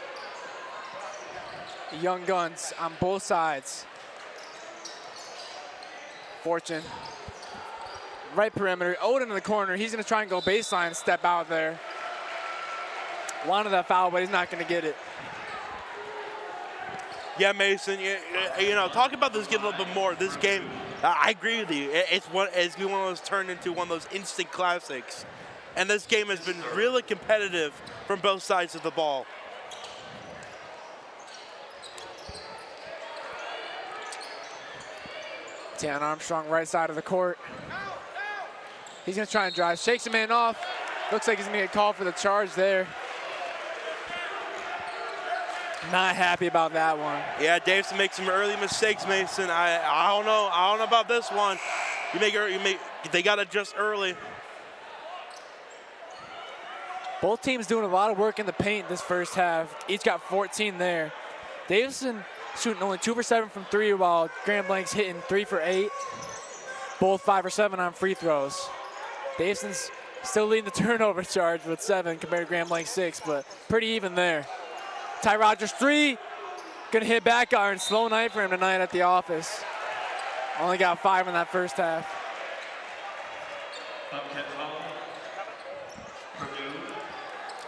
The young guns on both sides. Fortune, right perimeter. Odin in the corner. He's going to try and go baseline and step out there. Wanted that foul, but he's not going to get it. Yeah, Mason, you know, talk about this game a little bit more. This game, I agree with you. It's one of those turned into one of those instant classics. And this game has been really competitive from both sides of the ball. Tan Armstrong, right side of the court. He's going to try and drive. Shakes a man off. Looks like he's going to get called for the charge there. Not happy about that one. Yeah, Davison makes some early mistakes, Mason. I don't know about this one. They got to adjust early. Both teams doing a lot of work in the paint this first half. Each got 14 there. Davison shooting only 2 for 7 from 3, while Grand Blanc's hitting 3 for 8. Both 5 for 7 on free throws. Davison's still leading the turnover charge with 7 compared to Grand Blanc 6, but pretty even there. Ty Rogers 3, gonna hit back iron. Slow night for him tonight at the office. Only got 5 in that first half.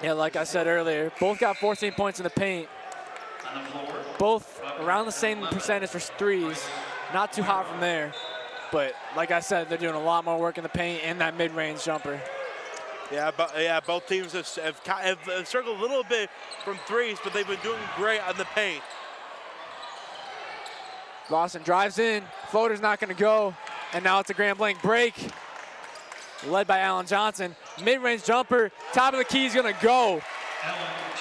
Yeah, like I said earlier, both got 14 points in the paint. Both around the same percentage for threes. Not too hot from there. But like I said, they're doing a lot more work in the paint and that mid-range jumper. Yeah, both teams have struggled a little bit from threes, but they've been doing great on the paint. Lawson drives in, floater's not gonna go, and now it's a Grand Blanc break. Led by Alan Johnson. Mid-range jumper, top of the key is gonna go.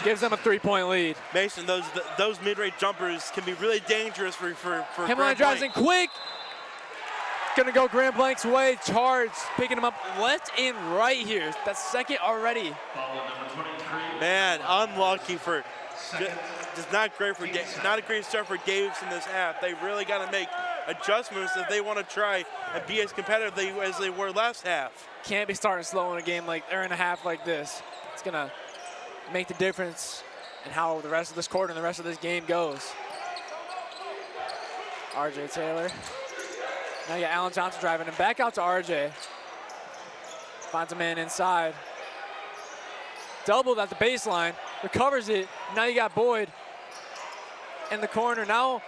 Gives them a 3-point lead. Mason, those mid-range jumpers can be really dangerous for Himline drives in quick. Gonna go Grand Blanc's way, charge, picking him up left and right here. That's second already. Man, unlucky for, just not great for, not a great start for Davidson this half. They really got to make adjustments if they want to try and be as competitive as they were last half. Can't be starting slow in a game like, or in a half like this. It's gonna make the difference in how the rest of this quarter and the rest of this game goes. RJ Taylor. Now you got Alan Johnson driving and back out to RJ. Finds a man inside. Doubled at the baseline, recovers it. Now you got Boyd in the corner. Now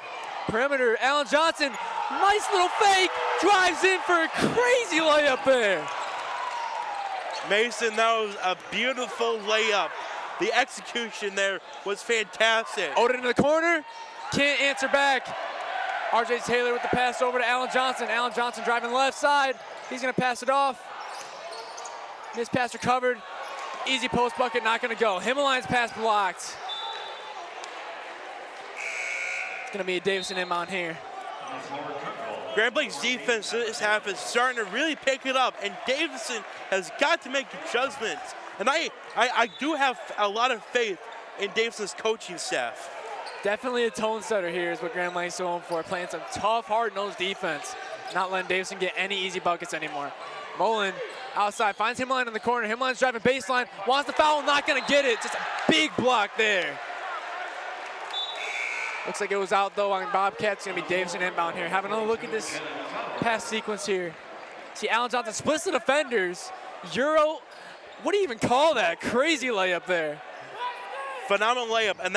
perimeter, Alan Johnson, nice little fake, drives in for a crazy layup there. Mason, that was a beautiful layup. The execution there was fantastic. Odin in the corner, can't answer back. RJ Taylor with the pass over to Alan Johnson. Alan Johnson driving left side. He's gonna pass it off. Missed pass recovered. Easy post bucket, not gonna go. Himmeline's pass blocked. It's gonna be a Davison inbound here. Grand Blanc's defense this half is starting to really pick it up, and Davison has got to make adjustments. And I do have a lot of faith in Davison's coaching staff. Definitely a tone setter here is what Grand Blanc's going for. Playing some tough, hard-nosed defense. Not letting Davison get any easy buckets anymore. Mullen outside, finds Himline in the corner. Himline's driving baseline, wants the foul, not gonna get it. Just a big block there. Looks like it was out though on Bobcats. Gonna be Davison inbound here. Have another look at this pass sequence here. See, Alan Johnson splits the defenders. Euro, what do you even call that? Crazy layup there. Phenomenal layup, and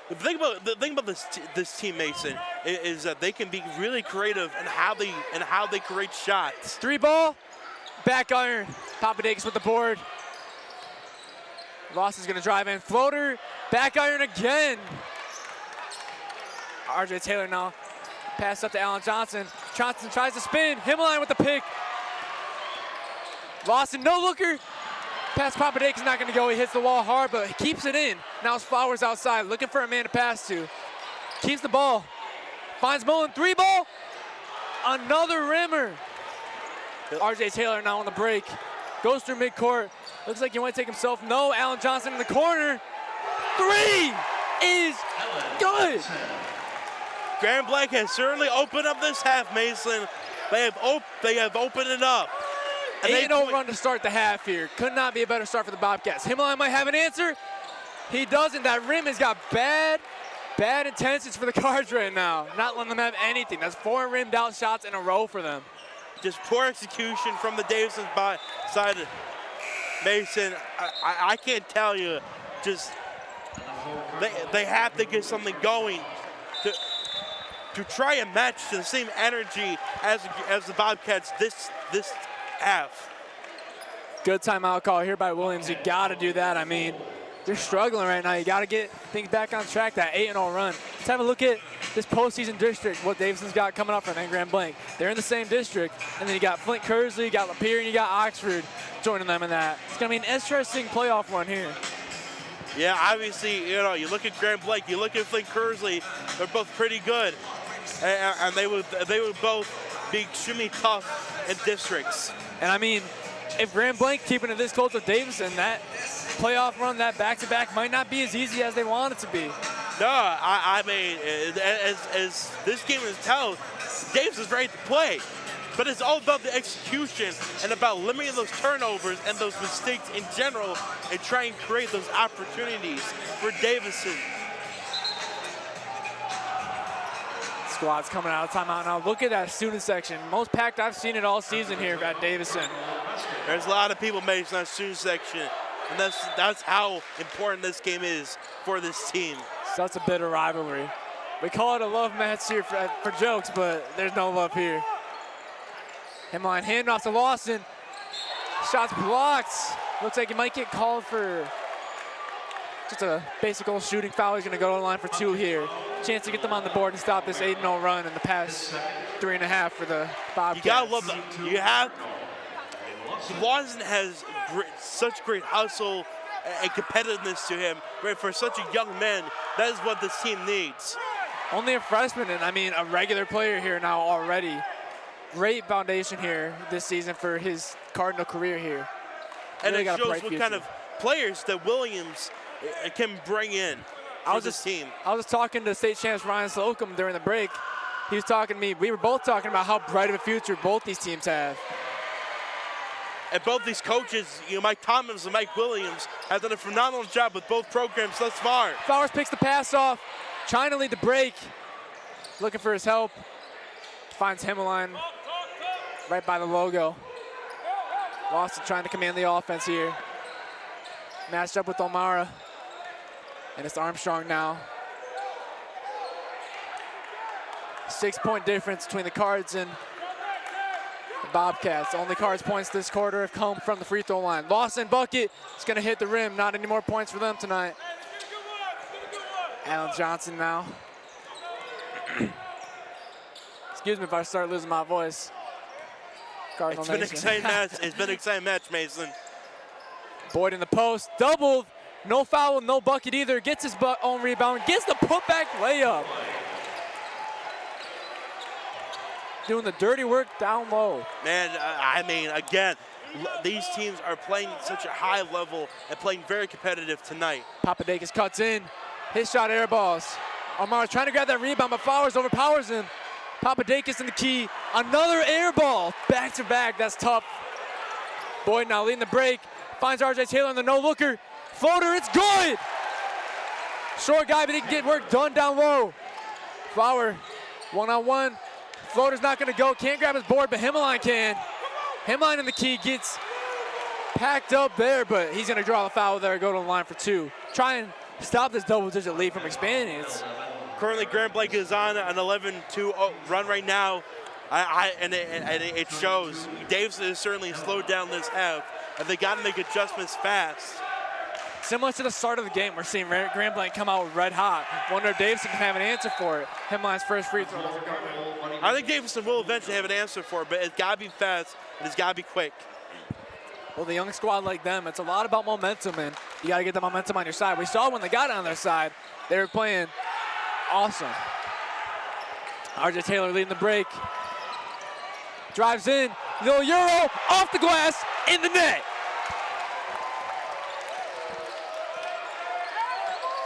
the thing about this team, Mason, is that they can be really creative in how they create shots. 3-ball, back iron. Papadakis with the board. Ross is gonna drive in, floater, back iron again. RJ Taylor now, pass up to Alan Johnson. Johnson tries to spin, Himline with the pick. Lawson, no looker. Pass Papadakis not gonna go, he hits the wall hard, but he keeps it in. Now it's Flowers outside, looking for a man to pass to. Keeps the ball, finds Mullen, 3-ball. Another rimmer. RJ Taylor now on the break. Goes through midcourt. Looks like he might take himself. No, Alan Johnson in the corner. 3 is good. Grand Blanc has certainly opened up this half, Mason. They have opened it up. 8-0 run to start the half here. Could not be a better start for the Bobcats. Himline might have an answer. He doesn't. That rim has got bad intentions for the Cards right now. Not letting them have anything. That's 4 rimmed out shots in a row for them. Just poor execution from the Davidson side. Mason, I can't tell you. Just they have to get something going to try and match the same energy as the Bobcats this half. Good timeout call here by Williams. You got to do that. I mean, they're struggling right now. You got to get things back on track, that 8-0 run. Let's have a look at this postseason district, what Davidson's got coming up for them, Grand Blanc. They're in the same district, and then you got Flint Kersley, you got Lapeer, and you got Oxford joining them in that. It's going to be an interesting playoff run here. Yeah, obviously, you look at Grand Blanc, you look at Flint Kersley, they're both pretty good. And they would both be extremely tough in districts. And I mean, if Grand Blanc keeping it this close with Davidson, that playoff run, that back-to-back might not be as easy as they want it to be. No, I mean, as this game is told, Davidson's ready to play. But it's all about the execution and about limiting those turnovers and those mistakes in general and try and create those opportunities for Davidson. Squad's coming out of timeout now. Look at that student section. Most packed I've seen it all season here at Davidson. There's a lot of people making that student section, and that's how important this game is for this team. Such a bitter rivalry. We call it a love match here for jokes, but there's no love here. Himline handoff to Lawson. Shots blocked. Looks like he might get called for just a basic old shooting foul. He's going to go to the line for 2 here. Chance to get them on the board and stop this 8-0 run in the past 3.5 for the Bobcats. You gotta love that. Lawson has such great hustle and competitiveness to him. Right, for such a young man, that is what this team needs. Only a freshman, and I mean a regular player here now already. Great foundation here this season for his Cardinal career here. And really it shows what kind of players that Williams can bring in for this team. I was just talking to state champs Ryan Slocum during the break. He was talking to me. We were both talking about how bright of a future both these teams have. And both these coaches, Mike Thomas and Mike Williams, have done a phenomenal job with both programs thus far. Flowers picks the pass off, trying to lead the break, looking for his help. Finds Himline right by the logo. Lawson trying to command the offense here. Matched up with O'Mara. And it's Armstrong now. 6-point difference between the Cards and the Bobcats. Only Cards points this quarter have come from the free throw line. Lawson bucket. It's going to hit the rim. Not any more points for them tonight. Alan Johnson now. Excuse me if I start losing my voice. It's been an exciting match. It's been an exciting match, Mason. Boyd in the post, doubled. No foul, no bucket either. Gets his own rebound, gets the putback layup. Doing the dirty work down low. Man, I mean, again, these teams are playing such a high level and playing very competitive tonight. Papadakis cuts in. His shot air balls. Omar trying to grab that rebound, but Flowers overpowers him. Papadakis in the key. Another air ball. Back to back. That's tough. Boyd now leading the break. Finds RJ Taylor on the no-looker. Floater, it's good! Short guy, but he can get work done down low. Flower, one-on-one. Floater's not gonna go. Can't grab his board, but Himline can. Himline in the key gets packed up there, but he's gonna draw the foul there, go to the line for 2. Try and stop this double-digit lead from expanding. Currently, Grand Blanc is on an 11-2 run right now, and it shows. Davidson has certainly slowed down this half, and they got to make adjustments fast. Similar to the start of the game, we're seeing Grand Blanc come out red hot. Wonder if Davidson can have an answer for it. Himline's first free throw doesn't go. I think Davidson will eventually have an answer for it, but it's got to be fast, and it's got to be quick. Well, the young squad like them, it's a lot about momentum, and you got to get the momentum on your side. We saw when they got on their side, they were playing awesome. RJ Taylor leading the break. Drives in, little Euro, off the glass, in the net.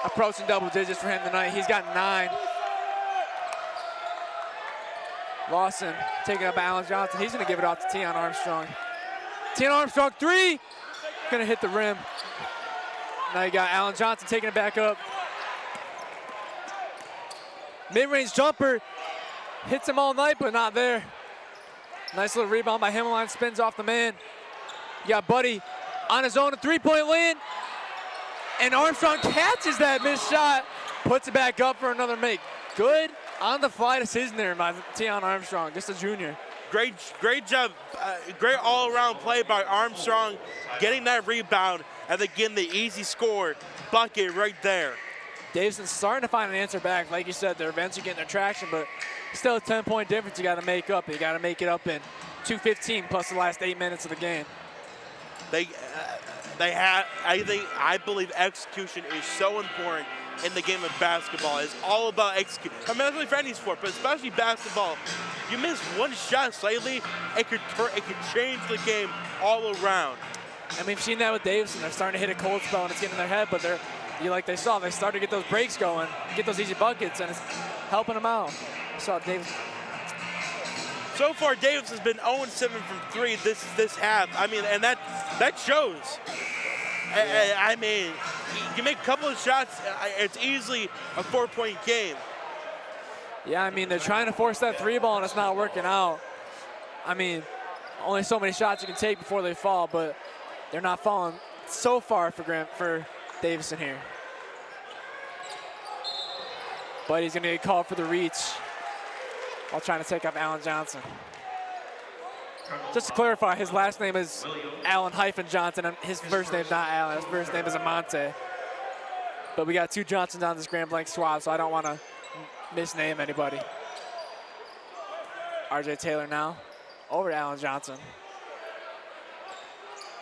Approaching double digits for him tonight. He's got 9. Lawson taking up Alan Johnson. He's gonna give it off to Tion Armstrong. Tion Armstrong, 3, gonna hit the rim. Now you got Alan Johnson taking it back up. Mid-range jumper, hits him all night, but not there. Nice little rebound by Himmeline, spins off the man. You got Buddy on his own, a 3-point land. And Armstrong catches that missed shot, puts it back up for another make. Good on-the-fly decision there by Tion Armstrong, just a junior. Great job, great all-around play by Armstrong, getting that rebound and then getting the easy score bucket right there. Davison's starting to find an answer back. Like you said, they're eventually getting their traction, but still a 10-point difference you got to make up. You got to make it up in 2:15 plus the last 8 minutes of the game. They have, I believe execution is so important in the game of basketball. It's all about execution. I mean, that's really for any sport, but especially basketball. You miss one shot slightly, it could change the game all around. And we've seen that with Davison. They're starting to hit a cold spell and it's getting in their head, but like they saw, they started to get those breaks going, get those easy buckets, and it's helping them out. So Davis. So far, Davis has been 0-7 from 3 this half. I mean, and that shows. I mean, you make a couple of shots, it's easily a 4-point game. Yeah, I mean, they're trying to force that 3 ball and it's not working out. I mean, only so many shots you can take before they fall, but they're not falling so far for Davison here. But he's gonna get called for the reach while trying to take up Alan Johnson. Just to clarify, his last name is Allen-Johnson, and his first name's not Allen, his first name is Amante. But we got 2 Johnsons on this Grand Blanc squad, so I don't want to misname anybody. RJ Taylor now, over to Alan Johnson.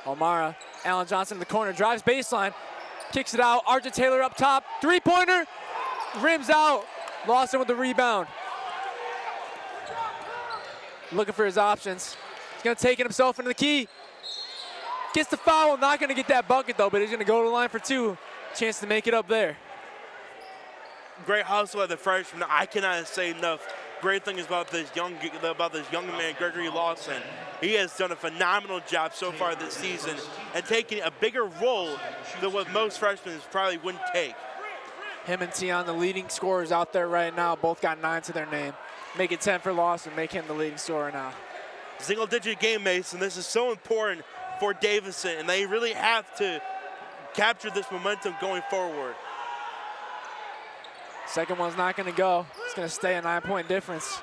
O'Mara, Alan Johnson in the corner, drives baseline, kicks it out, RJ Taylor up top, 3-pointer, rims out, Lawson with the rebound. Looking for his options. He's gonna take it himself into the key. Gets the foul, not gonna get that bucket though, but he's gonna go to the line for 2. Chance to make it up there. Great hustle at the freshman. I cannot say enough great things about this young man, Gregory Lawson. He has done a phenomenal job so far this season and taking a bigger role than what most freshmen probably wouldn't take. Him and Tion, the leading scorers out there right now, both got 9 to their name. Make it 10 for Lawson, make him the leading scorer now. Single-digit game, Mason. This is so important for Davison, and they really have to capture this momentum going forward. Second one's not gonna go. It's gonna stay a 9-point difference.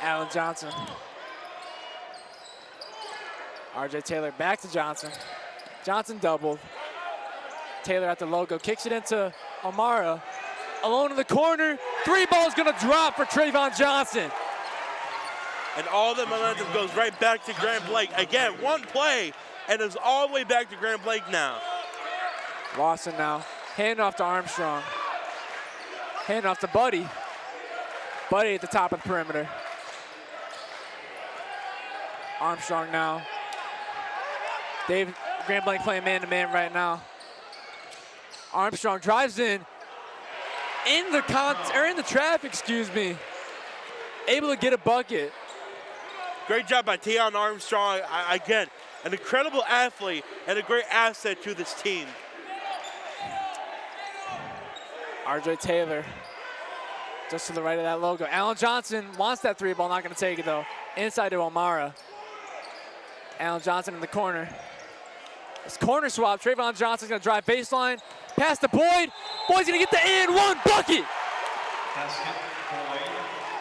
Alan Johnson. RJ Taylor back to Johnson. Johnson doubled. Taylor at the logo, kicks it into O'Mara. Alone in the corner, 3 ball's gonna drop for Trayvon Johnson. And all the momentum goes right back to Grand Blanc. Again, one play, and it's all the way back to Grand Blanc now. Lawson now, hand off to Armstrong. Hand off to Buddy. Buddy at the top of the perimeter. Armstrong now. Grand Blanc playing man-to-man right now. Armstrong drives in the traffic, excuse me. Able to get a bucket. Great job by Tion Armstrong. Again, an incredible athlete and a great asset to this team. RJ Taylor, just to the right of that logo. Alan Johnson wants that 3 ball, not gonna take it though. Inside to O'Mara. Alan Johnson in the corner. It's corner swap. Trayvon Johnson's gonna drive baseline. Pass to Boyd. Boyd's gonna get the and 1 bucket.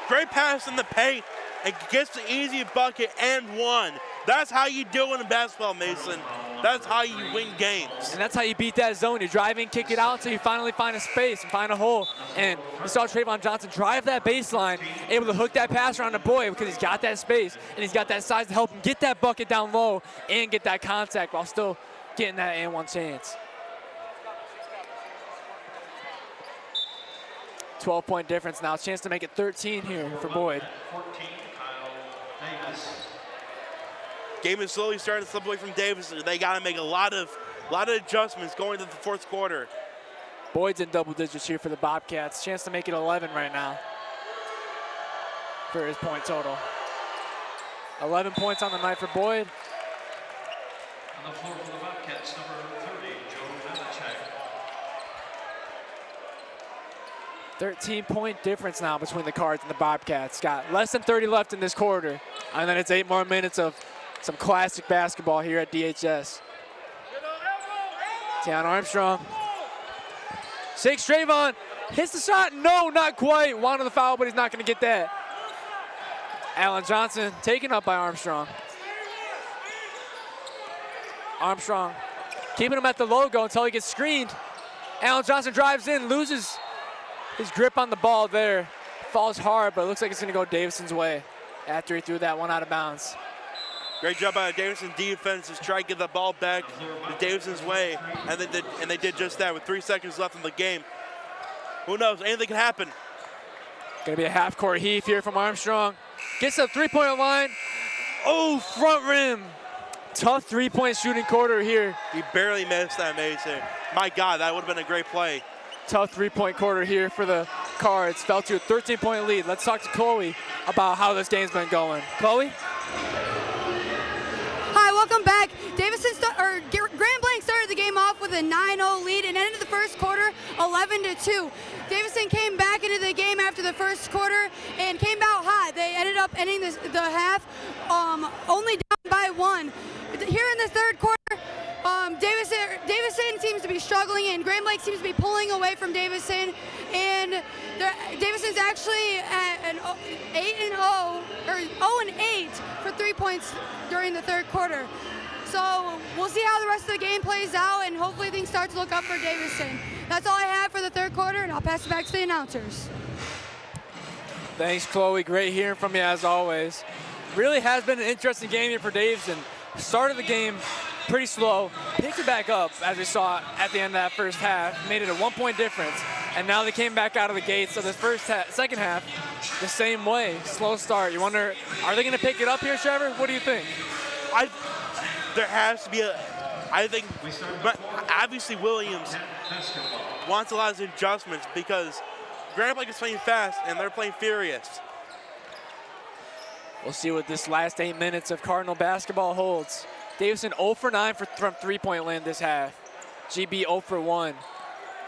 Great pass in the paint and gets the easy bucket and 1. That's how you do it in basketball, Mason. That's how you win games. And that's how you beat that zone. You drive in, kick it out until you finally find a space and find a hole. And you saw Trayvon Johnson drive that baseline, able to hook that pass around to Boyd because he's got that space and he's got that size to help him get that bucket down low and get that contact while still getting that and 1 chance. 12-point difference now. Chance to make it 13 here for Boyd. Game is slowly starting to slip away from Davis. They got to make a lot of adjustments going into the 4th quarter. Boyd's in double digits here for the Bobcats. Chance to make it 11 right now for his point total. 11 points on the night for Boyd. On the floor for the Bobcats, number 30, Joe Vanacek. 13-point difference now between the Cards and the Bobcats. Got less than 30 left in this quarter. And then it's 8 more minutes of some classic basketball here at DHS. Tiana Armstrong. 6, Trayvon hits the shot. No, not quite. Wanted the foul, but he's not going to get that. Allen Johnson taken up by Armstrong. Armstrong keeping him at the logo until he gets screened. Allen Johnson drives in, loses his grip on the ball there. Falls hard, but it looks like it's going to go Davison's way after he threw that one out of bounds. Great job by Davidson defense to try to get the ball back to Davidson's way, and they did just that with 3 seconds left in the game. Who knows? Anything can happen. Going to be a half-court heave here from Armstrong. Gets to the three-point line. Oh, front rim. Tough three-point shooting quarter here. He barely missed that, Mason. My God, that would have been a great play. Tough three-point quarter here for the Cards. Fell to a 13-point lead. Let's talk to Chloe about how this game's been going. Chloe? Hi, welcome back. Grand Blanc started the game off with a 9-0 lead and ended the first quarter 11-2. Davison came back into the game after the first quarter and came out hot. They ended up ending the half only down by 1. Here in the third quarter, Davison seems to be struggling and Grand Blanc seems to be pulling away from Davison. And Davison's actually at an 8-0 or 0-8 for 3 points during the third quarter. So we'll see how the rest of the game plays out, and hopefully things start to look up for Davison. That's all I have for the third quarter, and I'll pass it back to the announcers. Thanks, Chloe. Great hearing from you as always. Really has been an interesting game here for Davison. Started the game pretty slow, picked it back up as we saw at the end of that first half, made it a 1-point difference, and now they came back out of the gates of the second half the same way. Slow start. You wonder, are they going to pick it up here, Trevor? What do you think? There has to be I think, but obviously Williams wants a lot of adjustments because Grand Blanc is playing fast and they're playing furious. We'll see what this last 8 minutes of Cardinal basketball holds. Davison 0 for 9 from three-point land this half. GB 0 for 1.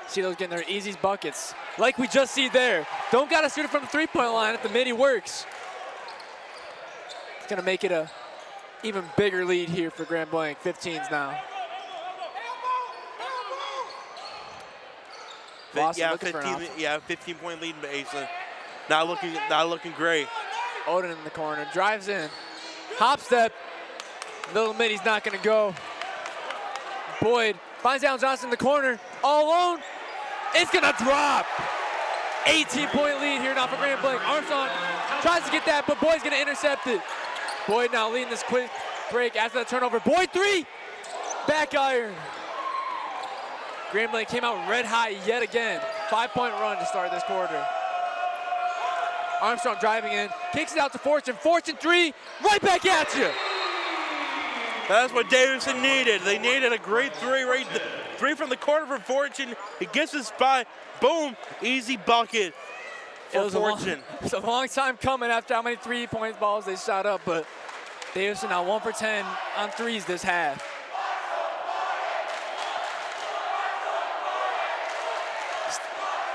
See those getting their easy buckets. Like we just see there. Don't got to shoot it from the three-point line if the midi works. It's going to make it a even bigger lead here for Grand Blanc. 15s now. Yeah, 15-point lead in Basin. Not looking great. Odin in the corner, drives in. Hop step. Little middy's not going to go. Boyd finds Allen Johnson in the corner, all alone. It's going to drop. 18-point lead here now for Grand Blanc. Armstrong tries to get that, but Boyd's going to intercept it. Boyd now leading this quick break after that turnover. Boyd 3, back iron. Grand Blanc came out red hot yet again. 5-point run to start this quarter. Armstrong driving in, kicks it out to Fortune. Fortune 3, right back at you. That's what Davison needed. They needed a great three from the corner for Fortune. He gets his spot, boom, easy bucket for Fortune. It was a long time coming after how many 3-point balls they shot up, but Davison now 1 for 10 on threes this half.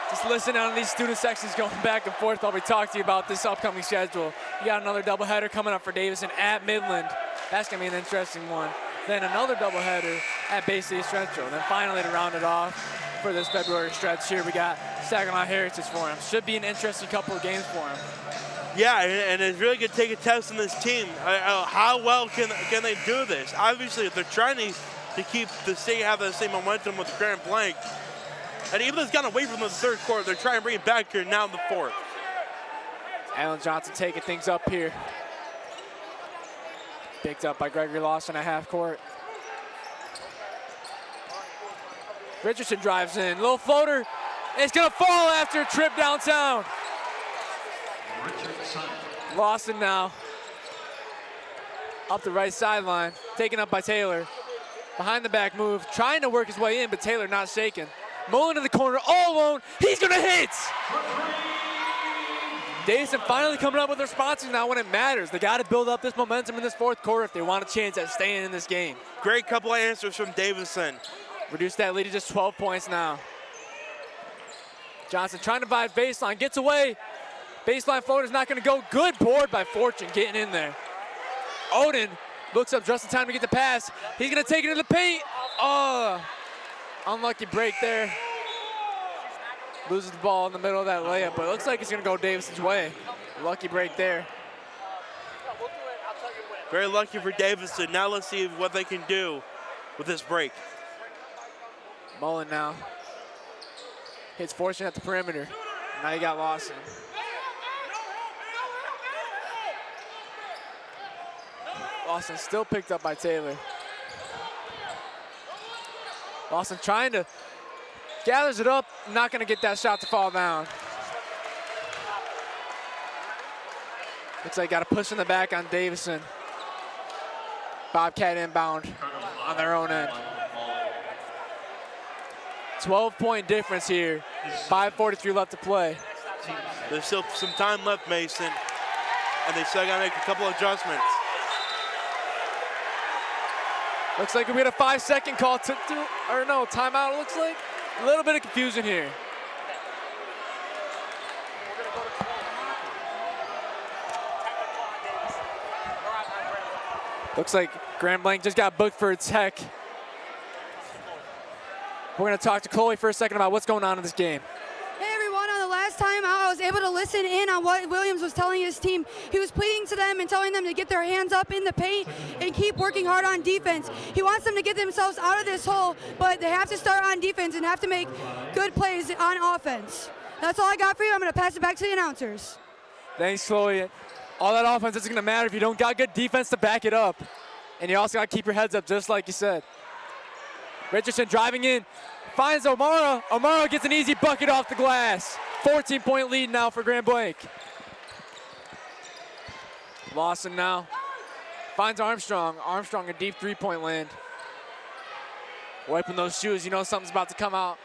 Just listen on these student sections going back and forth while we talk to you about this upcoming schedule. You got another doubleheader coming up for Davison at Midland. That's going to be an interesting one. Then another doubleheader at Bay City Central. And then finally to round it off for this February stretch here, we got Saginaw Heritage for him. Should be an interesting couple of games for him. Yeah, and it's really going to take a test on this team. How well can they do this? Obviously, if they're trying to have the same momentum with Grand Blanc, and even though it's gotten away from the third quarter, they're trying to bring it back here now in the fourth. Allen Johnson taking things up here. Picked up by Gregory Lawson at half court. Richardson drives in, little floater. It's gonna fall after a trip downtown. Lawson now up the right sideline, taken up by Taylor. Behind the back move, trying to work his way in, but Taylor not shaking. Mullen in the corner, all alone. He's gonna hit! Davison finally coming up with responses now when it matters. They gotta build up this momentum in this fourth quarter if they want a chance at staying in this game. Great couple of answers from Davison. Reduce that lead to just 12 points now. Johnson trying to divide baseline, gets away. Baseline floater's not gonna go. Good board by Fortune getting in there. Odin looks up just in time to get the pass. He's gonna take it in the paint. Oh, unlucky break there. Loses the ball in the middle of that layup, but it looks like it's gonna go Davison's way. Lucky break there. Very lucky for Davison. Now let's see what they can do with this break. Mullen now. Hits Fortune at the perimeter. Now you got Lawson. Lawson still picked up by Taylor. Lawson trying to, gathers it up, not gonna get that shot to fall down. Looks like got a push in the back on Davison. Bobcat inbound on their own end. 12-point difference here. 5:43 left to play. There's still some time left, Mason, and they still gotta make a couple adjustments. Looks like we get a 5-second call or no, timeout it looks like. A little bit of confusion here. Looks like Grand Blanc just got booked for a tech. We're gonna talk to Chloe for a second about what's going on in this game. Hey everyone, on the last time I was able to listen in on what Williams was telling his team. He was pleading to them and telling them to get their hands up in the paint and keep working hard on defense. He wants them to get themselves out of this hole, but they have to start on defense and have to make good plays on offense. That's all I got for you. I'm gonna pass it back to the announcers. Thanks, Chloe. All that offense isn't gonna matter if you don't got good defense to back it up. And you also gotta keep your heads up, just like you said. Richardson driving in, finds O'Mara. O'Mara gets an easy bucket off the glass. 14-point lead now for Grand Blanc. Lawson now finds Armstrong. Armstrong a deep three-point land. Wiping those shoes, you know something's about to come out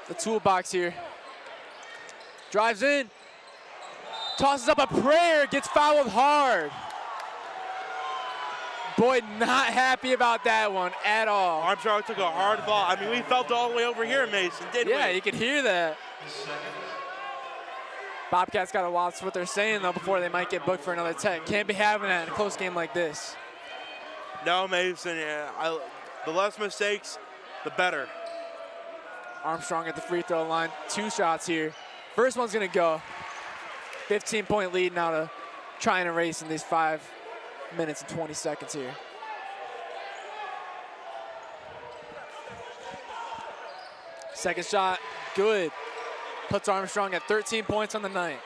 the toolbox here. Drives in, tosses up a prayer, gets fouled hard. Boyd not happy about that one at all. Armstrong took a hard ball. I mean, we felt it all the way over here, Mason, didn't we? Yeah, you could hear that. Bobcats got to watch what they're saying, though, before they might get booked for another tech. Can't be having that in a close game like this. No, Mason, the less mistakes, the better. Armstrong at the free throw line. 2 shots here. First one's going to go. 15-point lead now to try and erase in these 5 minutes and 20 seconds here. Second shot, good. Puts Armstrong at 13 points on the night.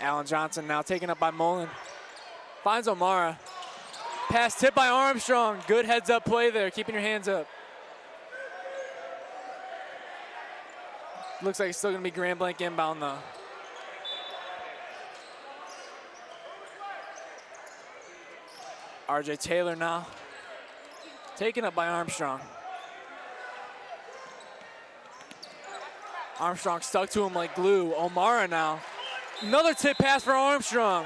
Allen Johnson now taken up by Mullen. Finds O'Mara. Pass tipped by Armstrong. Good heads up play there, keeping your hands up. Looks like it's still gonna be Grand Blanc inbound though. RJ Taylor now. Taken up by Armstrong. Armstrong stuck to him like glue. O'Mara now. Another tip pass for Armstrong.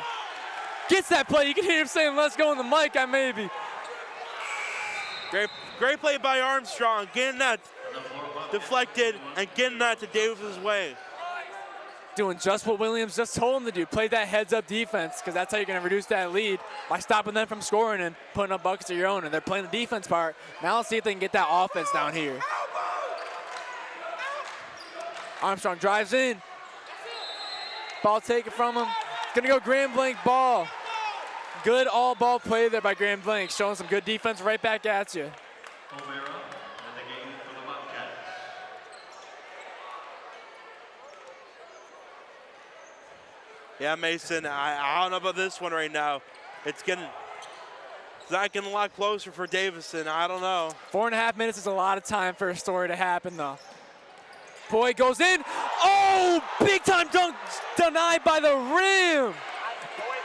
Gets that play. You can hear him saying, let's go in the mic, maybe. Great play by Armstrong, getting that deflected and getting that to Davis's way. Doing just what Williams just told him to do. Play that heads-up defense, because that's how you're going to reduce that lead, by stopping them from scoring and putting up buckets of your own. And they're playing the defense part. Now let's see if they can get that offense down here. Armstrong drives in. Ball taken from him. It's going to go Grand Blanc ball. Good all-ball play there by Grand Blanc, showing some good defense right back at you. O'Mara in the game for the Bobcats. Yeah, Mason, I don't know about this one right now. It's not getting a lot closer for Davison. I don't know. 4.5 minutes is a lot of time for a story to happen, though. Boyd goes in. Oh, big time dunk denied by the rim.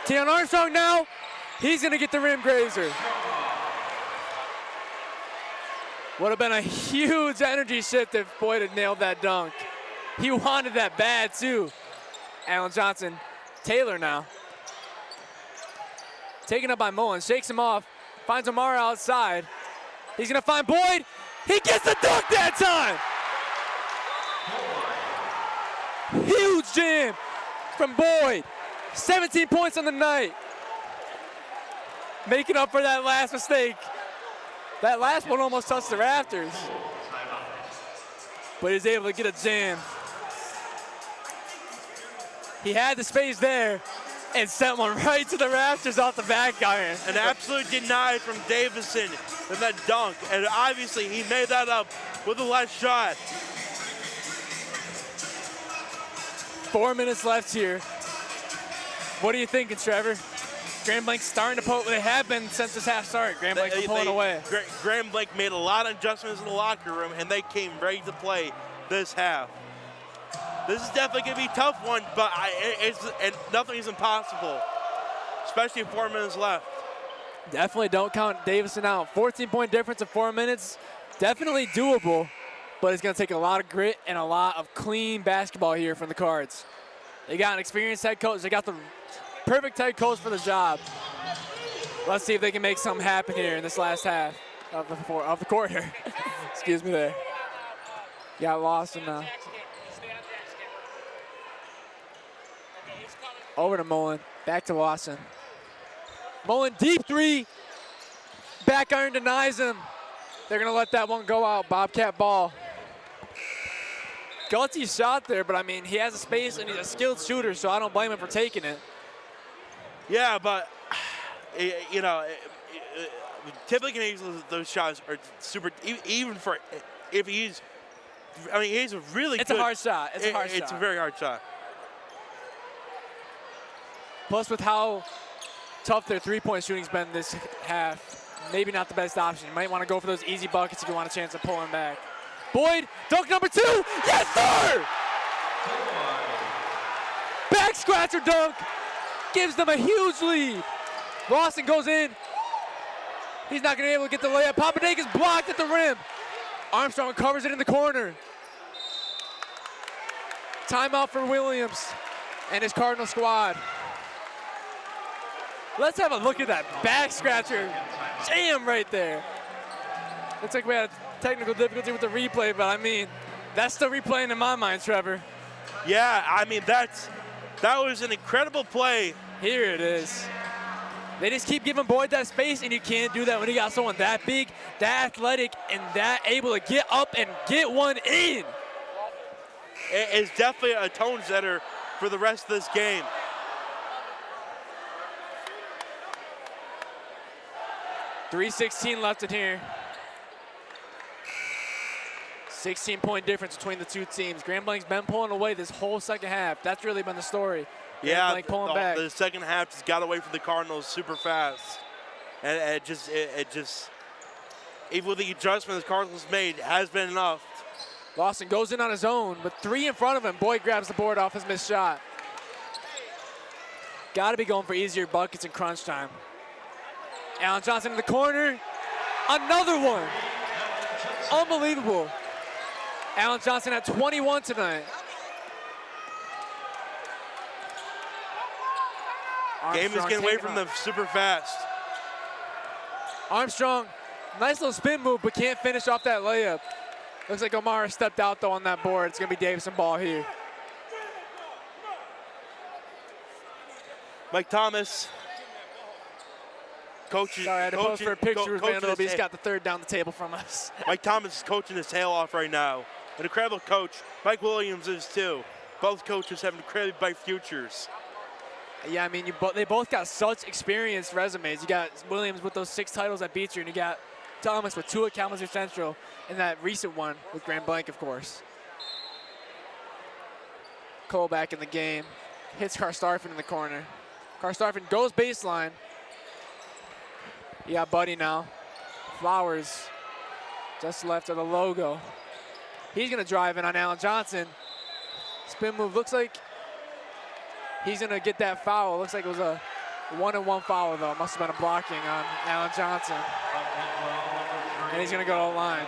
Tion Armstrong now, he's gonna get the rim grazer. Would have been a huge energy shift if Boyd had nailed that dunk. He wanted that bad too. Alan Johnson, Taylor now. Taken up by Mullen, shakes him off, finds Amara outside. He's gonna find Boyd. He gets the dunk that time. Huge jam from Boyd. 17 points on the night. Making up for that last mistake. That last one almost touched the rafters. But he's able to get a jam. He had the space there and sent one right to the rafters off the back iron. An absolute deny from Davison in that dunk, and obviously he made that up with the last shot. 4 minutes left here. What are you thinking, Trevor? Grand Blanc's starting to pull. They have been since this half start. Grand Blanc's been pulling away. Grand Blanc made a lot of adjustments in the locker room, and they came ready to play this half. This is definitely going to be a tough one, but nothing is impossible, especially with 4 minutes left. Definitely don't count Davison out. 14-point difference in 4 minutes, definitely doable, but it's going to take a lot of grit and a lot of clean basketball here from the Cards. They got an experienced head coach. They got the perfect head coach for the job. Let's see if they can make something happen here in this last half of the quarter. Excuse me there. Got Lawson now. Over to Mullen, back to Lawson. Mullen, deep three. Back iron denies him. They're gonna let that one go out, Bobcat ball. Gutsy shot there, but I mean, he has a space and he's a skilled shooter, so I don't blame him for taking it. Yeah, but, you know, typically those shots are super, even for, if he's, I mean, he's a really good. It's a hard shot, it's a hard shot. It's a very hard shot. Plus with how tough their three-point shooting's been this half, maybe not the best option. You might want to go for those easy buckets if you want a chance of pulling back. Boyd, dunk number 2, yes sir! Back scratcher dunk, gives them a huge lead. Lawson goes in. He's not gonna be able to get the layup. Papadakis blocked at the rim. Armstrong covers it in the corner. Timeout for Williams and his Cardinal squad. Let's have a look at that back scratcher jam right there. Looks like we had a technical difficulty with the replay, but I mean, that's still replaying in my mind, Trevor. Yeah, I mean, that was an incredible play. Here it is. They just keep giving Boyd that space, and you can't do that when you got someone that big, that athletic, and that able to get up and get one in. It is definitely a tone setter for the rest of this game. .316 left in here. 16-point difference between the two teams. Grand Blanc's been pulling away this whole second half. That's really been the story. Yeah, pulling back. The second half just got away from the Cardinals super fast. And it just, even with the adjustment the Cardinals made, has been enough. Lawson goes in on his own, but 3 in front of him. Boyd grabs the board off his missed shot. Got to be going for easier buckets in crunch time. Alan Johnson in the corner. Another one. Unbelievable. Alan Johnson at 21 tonight. Game is getting away from them super fast. Armstrong, nice little spin move, but can't finish off that layup. Looks like O'Mara stepped out though on that board. It's gonna be Davison ball here. Mike Thomas. Coaching. Sorry, I had to post for a picture with Vanderbilt. He's got the third down the table from us. Mike Thomas is coaching his tail off right now. An incredible coach. Mike Williams is too. Both coaches have incredibly bright futures. Yeah, I mean, they both got such experienced resumes. You got Williams with those 6 titles at Beecher, and you got Thomas with 2 at Kalamazoo Central, and that recent one with Grand Blanc, of course. Cole back in the game. Hits Karstarfin in the corner. Karstarfin goes baseline. You got Buddy now. Flowers just left of the logo. He's going to drive in on Alan Johnson. Spin move. Looks like he's going to get that foul. Looks like it was a 1-1 foul, though. Must have been a blocking on Alan Johnson. And he's going to go to the line.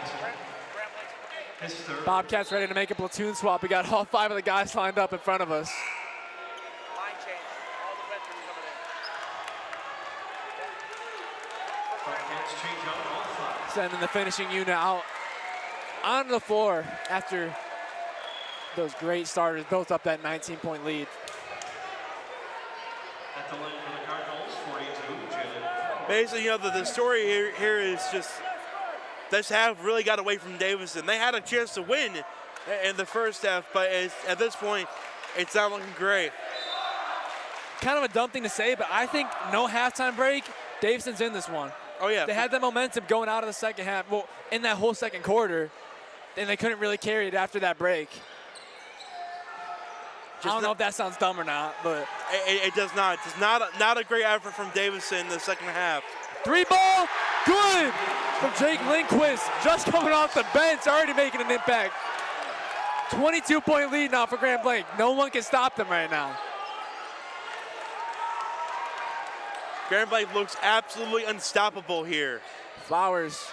Bobcats ready to make a platoon swap. We got all 5 of the guys lined up in front of us. Line change. All the veterans coming in. Sending the finishing unit out onto the floor after those great starters built up that 19-point lead. At the line for the Cardinals, 42, Jalen. Basically, the story here is just this half really got away from Davidson. They had a chance to win in the first half, but at this point, it's not looking great. Kind of a dumb thing to say, but I think no halftime break, Davidson's in this one. Oh, yeah. They had that momentum going out of the second half, well, in that whole second quarter, and they couldn't really carry it after that break. I don't know if that sounds dumb or not, but It does not. It's not a great effort from Davidson in the second half. 3 ball, good from Jake Lindquist, just coming off the bench, already making an impact. 22-point lead now for Grand Blanc. No one can stop them right now. Grand Blanc looks absolutely unstoppable here. Flowers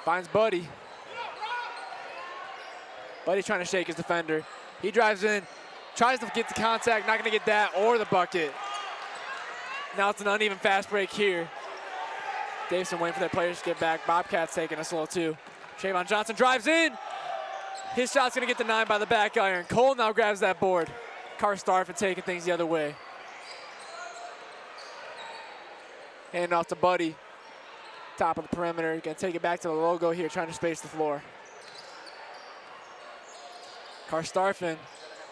finds Buddy. Buddy's trying to shake his defender. He drives in, tries to get the contact, not gonna get that or the bucket. Now it's an uneven fast break here. Davidson waiting for their players to get back. Bobcats taking a slow 2. Trayvon Johnson drives in. His shot's gonna get denied by the back iron. Cole now grabs that board. Karstarf taking things the other way. Hand off to Buddy. Top of the perimeter. Gonna take it back to the logo here, trying to space the floor. Karstarfin,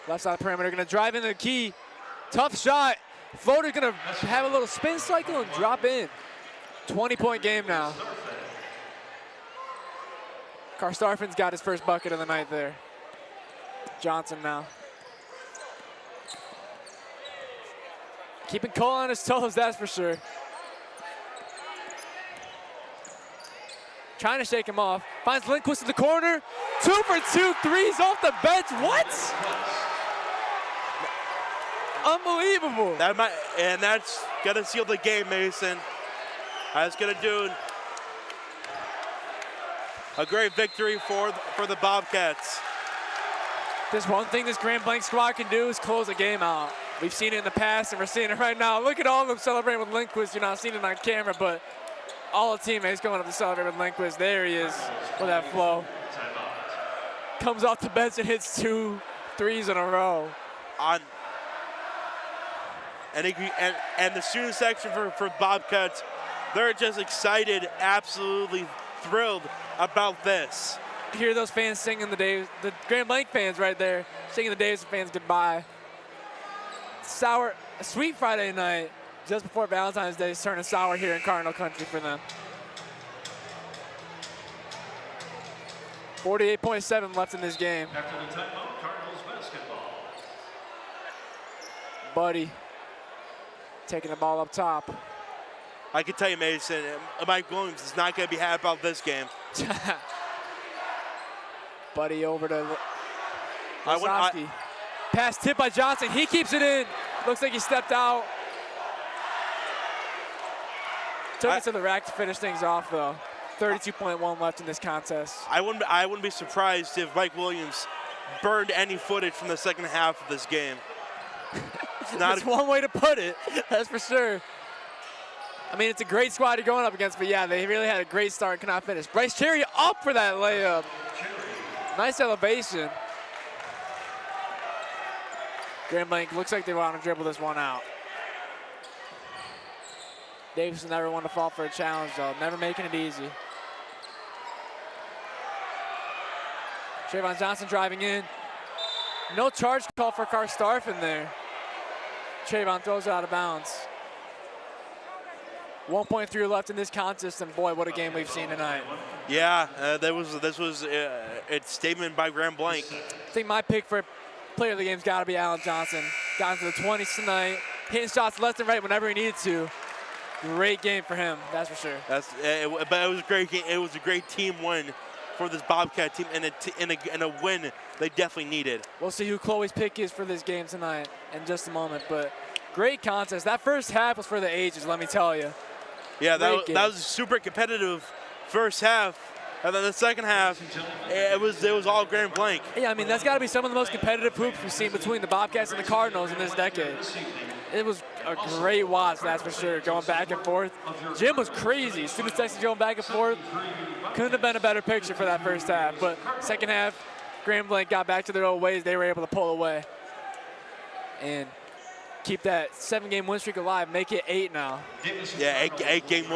left side of the perimeter, gonna drive into the key. Tough shot. Floater's gonna have a little spin cycle and drop in. 20-point game now. Karstarfin's got his first bucket of the night there. Johnson now. Keeping Cole on his toes, that's for sure. Trying to shake him off. Finds Lindquist in the corner. 2 for 2 threes off the bench. What? Unbelievable. That's gonna seal the game, Mason. That's gonna do a great victory for the Bobcats. There's one thing this Grand Blanc squad can do is close a game out. We've seen it in the past and we're seeing it right now. Look at all of them celebrating with Lindquist. You're not seeing it on camera, but all the teammates going up to celebrate with Lindquist. There he is with that flow. Comes off the bench and hits 2 threes in a row. And the student section for Bobcats, they're just excited, absolutely thrilled about this. You hear those fans singing the Grand Blanc fans right there, singing the Davidson fans goodbye. A sweet Friday night, just before Valentine's Day, is turning sour here in Cardinal Country for them. 48.7 left in this game. After the timeout, Cardinals basketball. Buddy taking the ball up top. I can tell you, Mason, Mike Williams is not going to be happy about this game. Buddy over to Wazowski. Pass tip by Johnson. He keeps it in. Looks like he stepped out. Took it to the rack to finish things off, though. 32.1 left in this contest. I wouldn't be surprised if Mike Williams burned any footage from the second half of this game. That's one way to put it, that's for sure. I mean, it's a great squad you're going up against, but yeah, they really had a great start and cannot finish. Bryce Cherry up for that layup. Nice elevation. Grand Blanc looks like they want to dribble this one out. Davidson never wanted to fall for a challenge, though. Never making it easy. Trayvon Johnson driving in. No charge call for Karstarfin there. Trayvon throws it out of bounds. 1.3 left in this contest, and boy, what a game we've seen tonight. Yeah, this was a statement by Grand Blanc. I think my pick for player of the game's got to be Alan Johnson. Got into the 20s tonight, hitting shots left and right whenever he needed to. Great game for him, that's for sure. But it was a great game. It was a great team win for this Bobcat team, and a win they definitely needed. We'll see who Chloe's pick is for this game tonight in just a moment, but Great contest. That first half was for the ages, let me tell you. Yeah, that game. was a super competitive first half. And then the second half, it was all Grand Blanc. Yeah, I mean, that's got to be some of the most competitive hoops we've seen between the Bobcats and the Cardinals in this decade. It was a great watch, that's for sure, going back and forth. Jim was crazy. Student Texas going back and forth. Couldn't have been a better picture for that first half. But second half, Grand Blanc got back to their old ways. They were able to pull away and keep that 7-game win streak alive. Make it 8 now. Yeah, eight game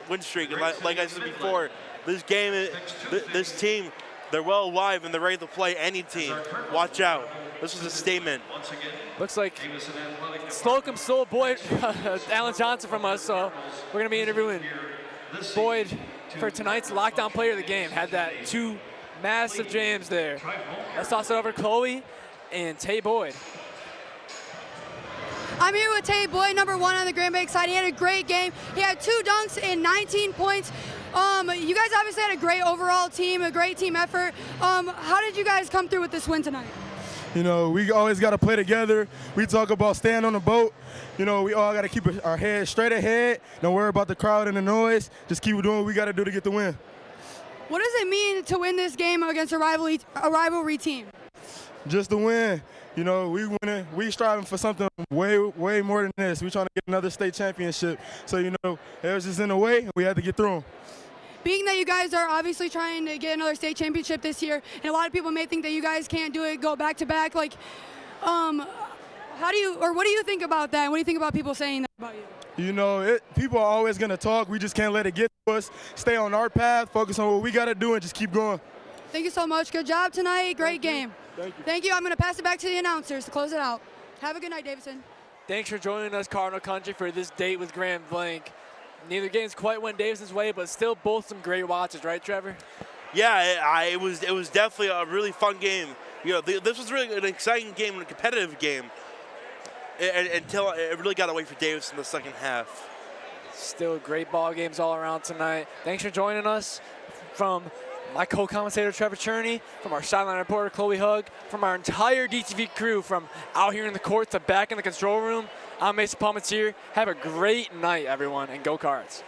win streak. Like I said before, this team, they're well alive and they're ready to play any team. Watch out. This is a statement. Looks like Slocum stole Boyd, Alan Johnson from us, so we're going to be interviewing Boyd for tonight's lockdown player of the game. Had that 2 massive jams there. Let's toss it over to Chloe and Tay Boyd. I'm here with Tay Boyd, number 1 on the Grand Blanc side. He had a great game. He had 2 dunks and 19 points. You guys obviously had a great overall team, a great team effort. How did you guys come through with this win tonight? You know, we always got to play together. We talk about staying on the boat. You know, we all got to keep our head straight ahead. Don't worry about the crowd and the noise. Just keep doing what we got to do to get the win. What does it mean to win this game against a rivalry team? Just to win. You know, we striving for something way more than this. We trying to get another state championship. So, you know, it was just in the way. We had to get through them. Being that you guys are obviously trying to get another state championship this year, and a lot of people may think that you guys can't do it, go back to back, like, what do you think about that? And what do you think about people saying that about you? You know, people are always going to talk. We just can't let it get to us. Stay on our path, focus on what we got to do, and just keep going. Thank you so much. Good job tonight. Great game. Thank you. Thank you. I'm going to pass it back to the announcers to close it out. Have a good night, Davidson. Thanks for joining us, Cardinal Country, for this date with Grand Blanc. Neither games quite went Davidson's way, but still both some great watches, right, Trevor? Yeah, it was definitely a really fun game. You know, this was really an exciting game and a competitive game until it really got away for Davidson in the second half. Still great ball games all around tonight. Thanks for joining us. From my co-commentator Trevor Cherney, from our sideline reporter Chloe Hugg, from our entire DTV crew, from out here in the court to back in the control room, I'm Mason Palmetier. Have a great night, everyone, and go Cards.